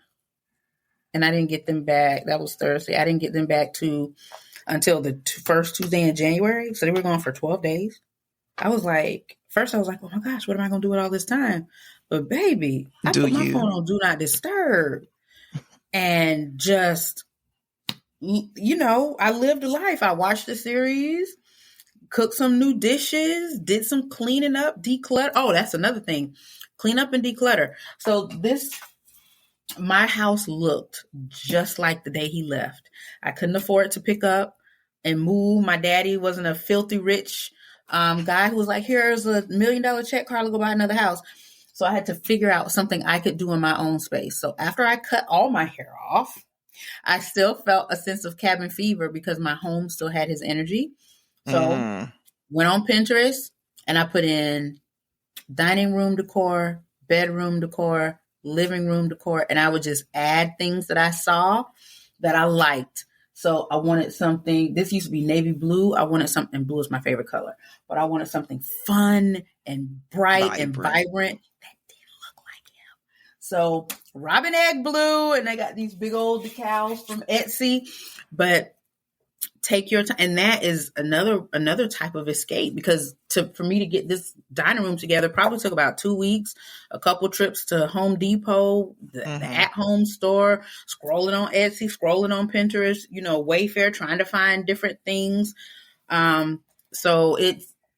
and I didn't get them back. That was Thursday. I didn't get them back until the first Tuesday in January. So they were gone for 12 days. I was like, oh my gosh, what am I going to do with all this time? But baby, I put my phone on Do Not Disturb and just, I lived a life. I watched the series, cooked some new dishes, did some cleaning up, declutter. Oh, that's another thing. Clean up and declutter. So my house looked just like the day he left. I couldn't afford to pick up and move. My daddy wasn't a filthy rich guy who was like, here's $1 million check, Carla, go buy another house. So I had to figure out something I could do in my own space. So after I cut all my hair off, I still felt a sense of cabin fever because my home still had his energy. So went on Pinterest and I put in dining room decor, bedroom decor, living room decor, and I would just add things that I saw that I liked. So I wanted something, this used to be navy blue. I wanted something, blue is my favorite color, but I wanted something fun and bright and vibrant. That didn't look like him. So robin egg blue, and they got these big old decals from Etsy, but take your time. And that is another type of escape, because for me to get this dining room together probably took about 2 weeks, a couple trips to Home Depot, the at-home store, scrolling on Etsy, scrolling on Pinterest, Wayfair, trying to find different things. So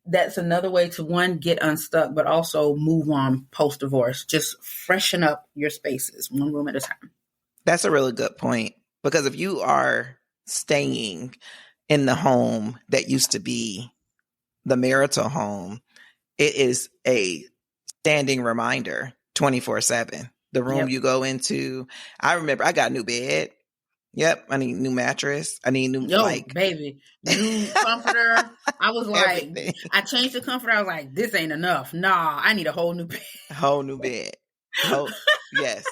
that's another way to, one, get unstuck, but also move on post-divorce. Just freshen up your spaces, one room at a time. That's a really good point, because if you are staying in the home that used to be the marital home, it is a standing reminder 24/7. The room you go into. I remember I got a new bed. Yep. I need new mattress. I need new, baby, new comforter. I was like, everything. I changed the comforter. I was like, this ain't enough. Nah, I need a whole new bed. Whole new bed. Yes.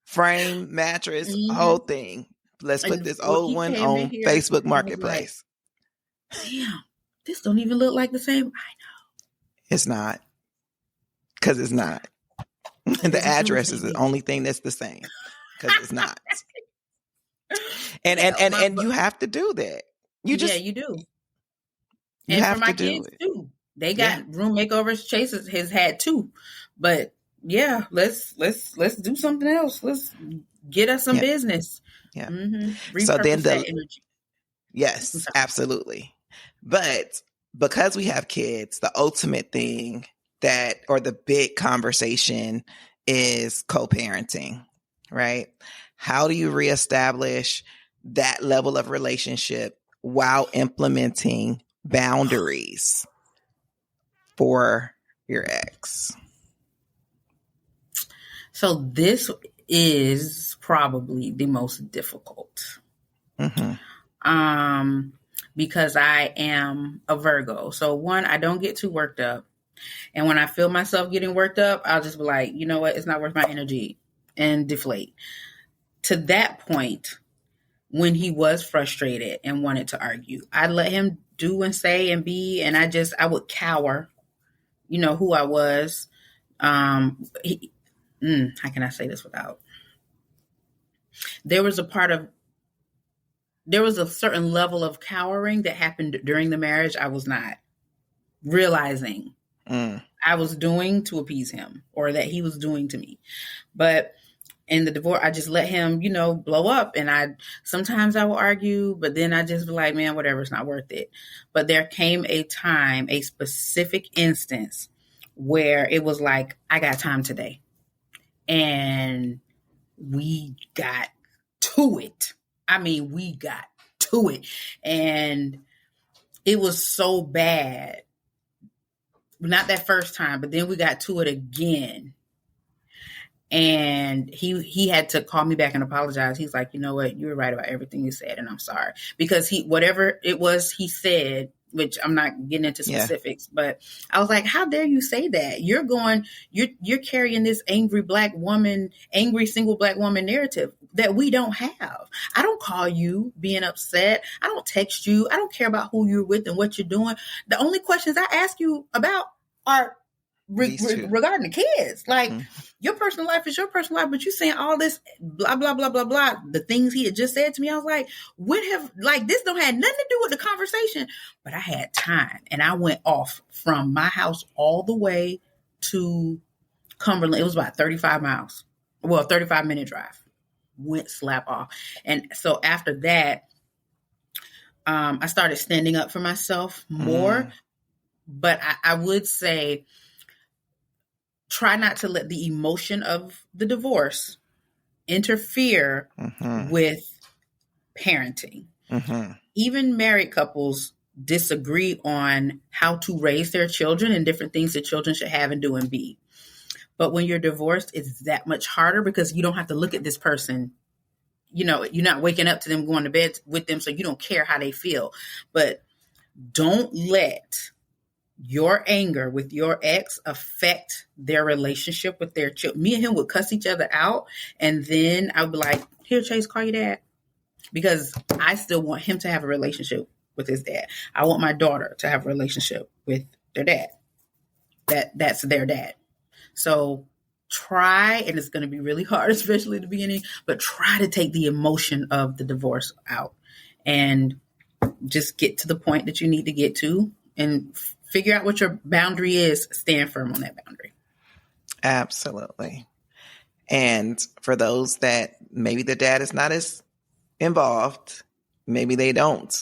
Frame, mattress, whole thing. Let's put this old one on Facebook Marketplace. Like, damn, this don't even look like the same. I know. It's not. Because it's not. The address is the only thing that's the same. Because it's not. And you have to do that. You do. You and have for my to kids do it. Too. They got room makeovers. Chase has had 2, but yeah, let's do something else. Let's get us some business. Yeah. Mm-hmm. So then that energy. Yes, absolutely. But because we have kids, the ultimate thing or the big conversation is co-parenting, right? How do you reestablish that level of relationship while implementing boundaries for your ex? So this is probably the most difficult. Because I am a Virgo. So one, I don't get too worked up. And when I feel myself getting worked up, I'll just be like, you know what? It's not worth my energy, and deflate. To that point, when he was frustrated and wanted to argue, I'd let him do and say and be, and I would cower, who I was. How can I say this without? There was a certain level of cowering that happened during the marriage I was not realizing I was doing to appease him, or that he was doing to me. But in the divorce, I just let him, blow up. And sometimes I will argue, but then I just be like, man, whatever, it's not worth it. But there came a time, a specific instance where it was like, I got time today. And we got to it. I mean, we got to it. And it was so bad. Not that first time, but then we got to it again. And he had to call me back and apologize. He's like, you know what? You were right about everything you said, and I'm sorry. Because whatever it was he said, which I'm not getting into specifics, but I was like, how dare you say that? You're carrying this angry single black woman narrative that we don't have. I don't call you being upset. I don't text you. I don't care about who you're with and what you're doing. The only questions I ask you about are regarding the kids. Like, your personal life is your personal life, but you saying all this blah, blah, blah, blah, blah. The things he had just said to me, I was like, this don't have nothing to do with the conversation. But I had time, and I went off from my house all the way to Cumberland. It was about 35 miles. Well, 35-minute drive. Went slap off. And so after that, I started standing up for myself more. But I would say, try not to let the emotion of the divorce interfere with parenting. Even married couples disagree on how to raise their children and different things that children should have and do and be. But when you're divorced, it's that much harder because you don't have to look at this person. You're not waking up to them, going to bed with them, so you don't care how they feel. But don't let your anger with your ex affect their relationship with their children. Me and him would cuss each other out, and then I would be like, here, Chase, call your dad. Because I still want him to have a relationship with his dad. I want my daughter to have a relationship with their dad. That's their dad. So try, and it's going to be really hard, especially at the beginning, but try to take the emotion of the divorce out and just get to the point that you need to get to and figure out what your boundary is. Stand firm on that boundary. Absolutely. And for those that maybe the dad is not as involved, maybe they don't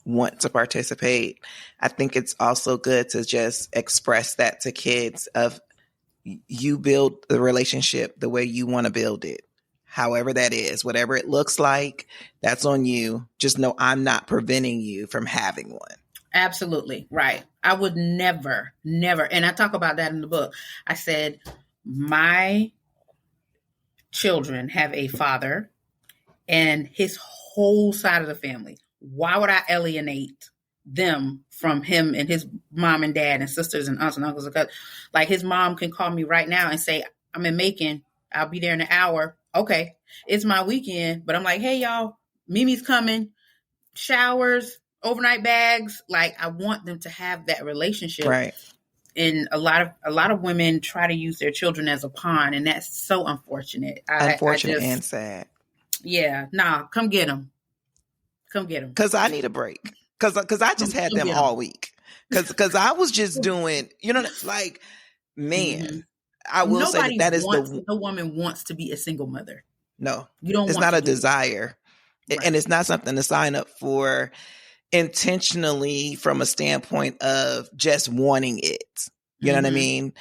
want to participate, I think it's also good to just express that to kids of you build the relationship the way you want to build it. However that is, whatever it looks like, that's on you. Just know I'm not preventing you from having one. Absolutely. Right. I would never, and I talk about that in the book. I said, my children have a father and his whole side of the family. Why would I alienate them from him and his mom and dad and sisters and aunts and uncles? Like his mom can call me right now and say, I'm in Macon. I'll be there in an hour. Okay. It's my weekend. But I'm like, hey, y'all, Mimi's coming. Showers, overnight bags. Like, I want them to have that relationship. Right. And a lot of women try to use their children as a pawn, and that's so unfortunate. Unfortunate and sad. Yeah. Nah, come get them. Come get them. Because I need a break. Because I just had them all week. Because I was just doing, like, man, mm-hmm. I will say that is no woman wants to be a single mother. No, you don't. It's not a desire, right. And it's not something to sign up for intentionally from a standpoint of just wanting it. You know what I mean?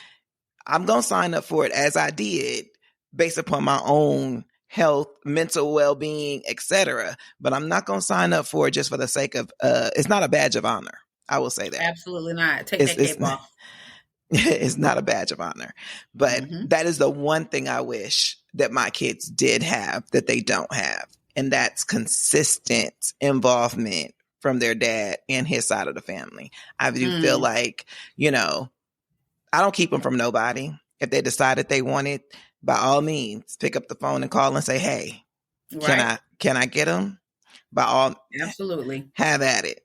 I'm gonna sign up for it as I did based upon my own health, mental well-being, etc. But I'm not gonna sign up for it just for the sake of. It's not a badge of honor. I will say that. Absolutely not. Take that cape off. It's not a badge of honor, but that is the one thing I wish that my kids did have that they don't have. And that's consistent involvement from their dad and his side of the family. I do feel like, I don't keep them from nobody. If they decide that they want it, by all means, pick up the phone and call and say, hey, can I get them? By all, absolutely, have at it,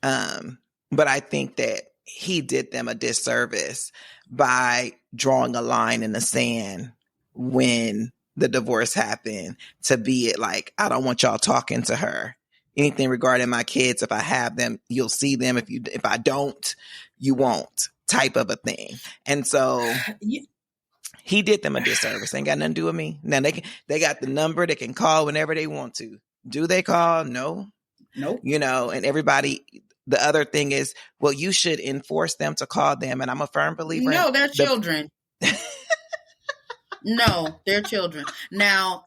but I think that he did them a disservice by drawing a line in the sand when the divorce happened to be it like, I don't want y'all talking to her. Anything regarding my kids, if I have them, you'll see them. If I don't, you won't, type of a thing. And so he did them a disservice. Ain't got nothing to do with me. Now they got the number. They can call whenever they want to. Do they call? No. Nope. And everybody. The other thing is, well, you should enforce them to call them. And I'm a firm believer. No, they're children. No, they're children. Now,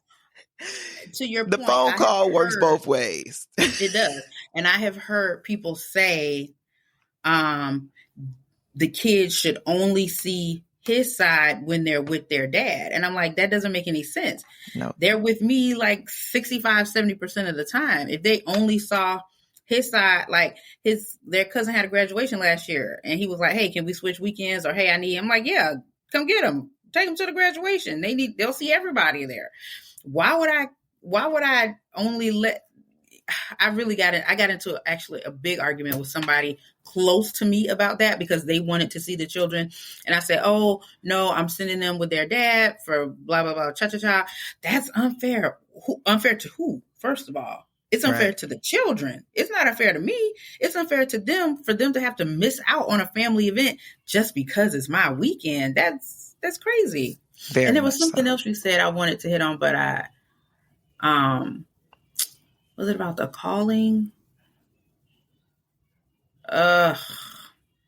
to your point, the phone call works both ways. It does. And I have heard people say the kids should only see his side when they're with their dad. And I'm like, that doesn't make any sense. No. They're with me like 65, 70% of the time. If they only saw his side, like their cousin had a graduation last year and he was like, hey, can we switch weekends? Or, hey, I need him. I'm like, yeah, come get them. Take them to the graduation. They'll see everybody there. Why would I only let, I got into actually a big argument with somebody close to me about that because they wanted to see the children. And I said, oh no, I'm sending them with their dad for blah, blah, blah, cha-cha-cha. That's unfair. Unfair to who? First of all, it's unfair to the children. It's not unfair to me. It's unfair to them for them to have to miss out on a family event just because it's my weekend. That's crazy. And there was something else you said I wanted to hit on, but was it about the calling?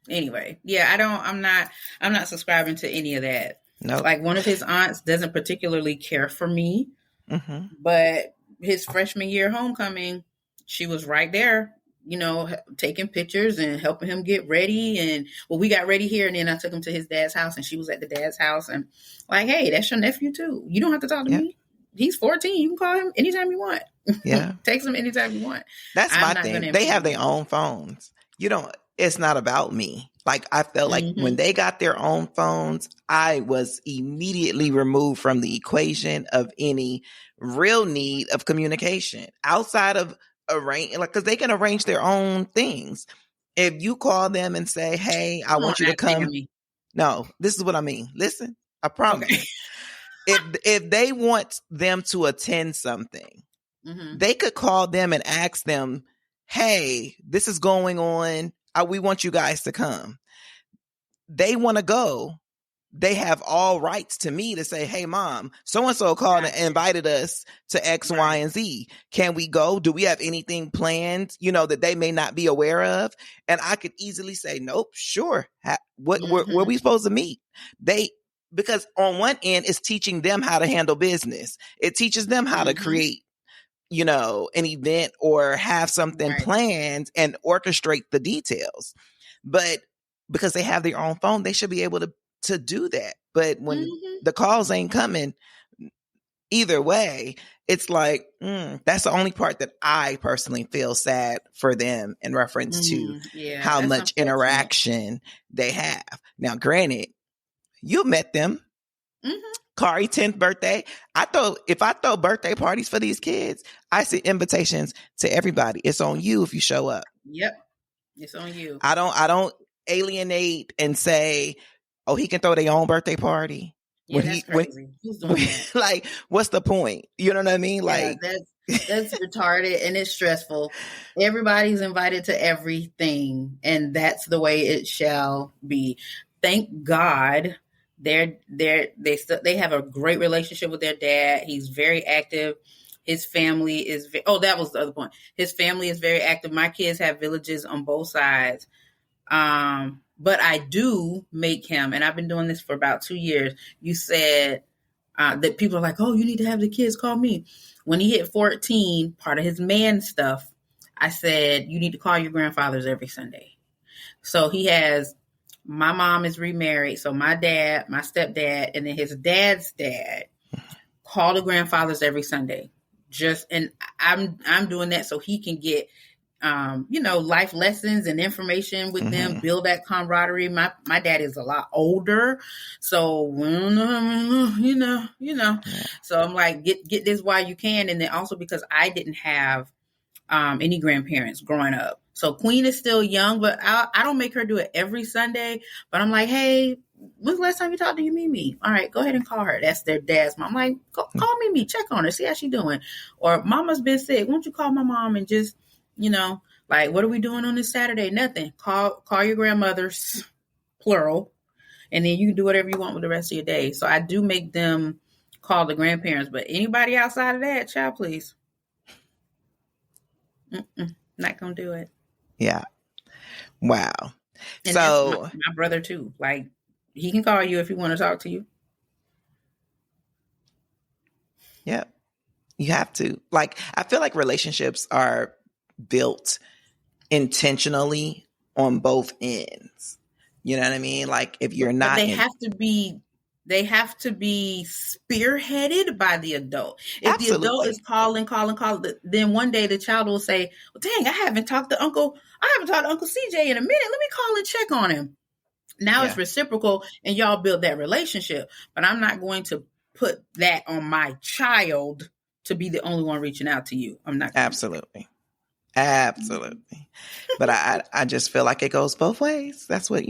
Anyway, yeah, I'm not subscribing to any of that. No. Like one of his aunts doesn't particularly care for me, but his freshman year homecoming, she was right there, taking pictures and helping him get ready. And we got ready here. And then I took him to his dad's house and she was at the dad's house and like, hey, that's your nephew too. You don't have to talk to me. He's 14. You can call him anytime you want. Yeah. Text him anytime you want. That's my thing. They have their own phones. It's not about me. Like I felt like when they got their own phones, I was immediately removed from the equation of any real need of communication outside of because they can arrange their own things. If you call them and say, hey, I want you to come. No, this is what I mean. Listen, I promise. Okay. If they want them to attend something, they could call them and ask them, hey, this is going on. We want you guys to come. They want to go. they have all rights to me to say, hey, mom, so-and-so called and invited us to X, Y, and Z. Can we go? Do we have anything planned, that they may not be aware of? And I could easily say, nope, sure. Where we supposed to meet? Because on one end, it's teaching them how to handle business. It teaches them how to create, an event or have something planned and orchestrate the details. But because they have their own phone, they should be able to do that. But when the calls ain't coming, either way, it's like, that's the only part that I personally feel sad for them in reference to how much interaction they have. Now, granted, you met them. Kari 10th birthday. If I throw birthday parties for these kids, I send invitations to everybody. It's on you if you show up. Yep. It's on you. I don't alienate and say, oh, he can throw their own birthday party. Yeah, that's crazy. Who's doing that? Like, what's the point? You know what I mean? Like, that's retarded and it's stressful. Everybody's invited to everything, and that's the way it shall be. Thank God they have a great relationship with their dad. He's very active. His family is that was the other point. His family is very active. My kids have villages on both sides. But I do make him, and I've been doing this for about 2 years. You said that people are like, oh, you need to have the kids call me. When he hit 14, part of his man stuff, I said, you need to call your grandfathers every Sunday. So he has, my mom is remarried. So my dad, my stepdad, and then his dad's dad call the grandfathers every Sunday. And I'm doing that so he can get life lessons and information with them, build that camaraderie. My dad is a lot older. So, so I'm like, get this while you can. And then also because I didn't have any grandparents growing up. So Queen is still young, but I don't make her do it every Sunday. But I'm like, hey, when's the last time you talked to your Mimi? All right, go ahead and call her. That's their dad's mom. I'm like, call Mimi, check on her, see how she doing. Or mama's been sick. Won't you call my mom and just, like, what are we doing on this Saturday? Nothing. Call your grandmothers, plural, and then you can do whatever you want with the rest of your day. So I do make them call the grandparents, but anybody outside of that, child, please. Not gonna do it. Yeah. Wow. And so that's my brother too. Like, he can call you if he want to talk to you. Yeah. You have to. Like, I feel like relationships are built intentionally on both ends. You know what I mean? Like, if you're not, they have to be spearheaded by the adult. If the adult is calling, then one day the child will say, well, dang, I haven't talked to Uncle CJ in a minute. Let me call and check on him. Now it's reciprocal and y'all build that relationship. But I'm not going to put that on my child to be the only one reaching out to you. I'm not. Absolutely. But I just feel like it goes both ways. That's what,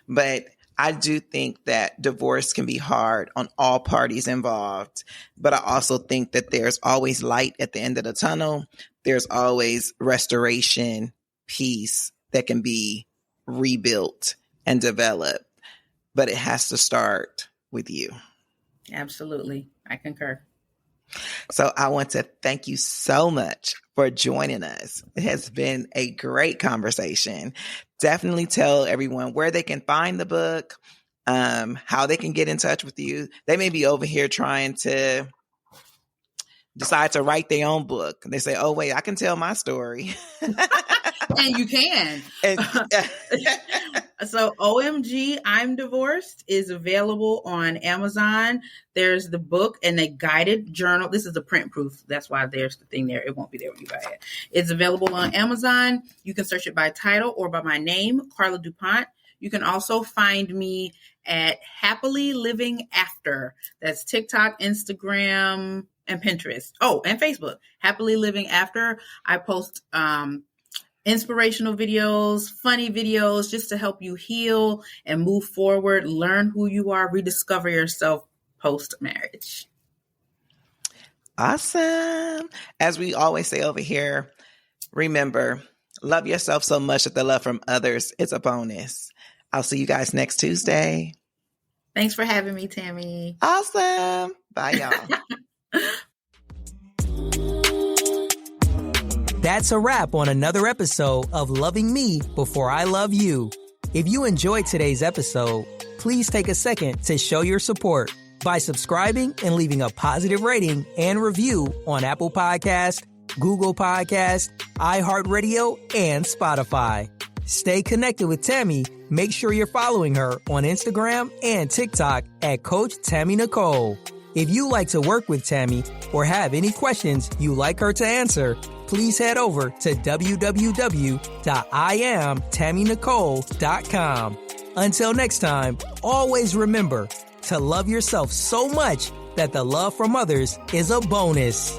but I do think that divorce can be hard on all parties involved, but I also think that there's always light at the end of the tunnel. There's always restoration, peace that can be rebuilt and developed, but it has to start with you. Absolutely. I concur. So I want to thank you so much for joining us. It has been a great conversation. Definitely tell everyone where they can find the book, how they can get in touch with you. They may be over here trying to decide to write their own book. They say, oh, wait, I can tell my story. And you can. So OMG, I'm Divorced is available on Amazon. There's the book and a guided journal. This is the print proof. That's why there's the thing there. It won't be there when you buy it. It's available on Amazon. You can search it by title or by my name, Carla DuPont. You can also find me at Happily Living After. That's TikTok, Instagram, and Pinterest. Oh, and Facebook. Happily Living After. I post inspirational videos, funny videos, just to help you heal and move forward, learn who you are, rediscover yourself post-marriage. Awesome. As we always say over here, remember, love yourself so much that the love from others is a bonus. I'll see you guys next Tuesday. Thanks for having me, Tammy. Awesome. Bye, y'all. That's a wrap on another episode of Loving Me Before I Love You. If you enjoyed today's episode, please take a second to show your support by subscribing and leaving a positive rating and review on Apple Podcasts, Google Podcasts, iHeartRadio, and Spotify. Stay connected with Tammy. Make sure you're following her on Instagram and TikTok at Coach Tammy Nicole. If you like to work with Tammy or have any questions you'd like her to answer, please head over to www.IamTammyNicole.com. Until next time, always remember to love yourself so much that the love from others is a bonus.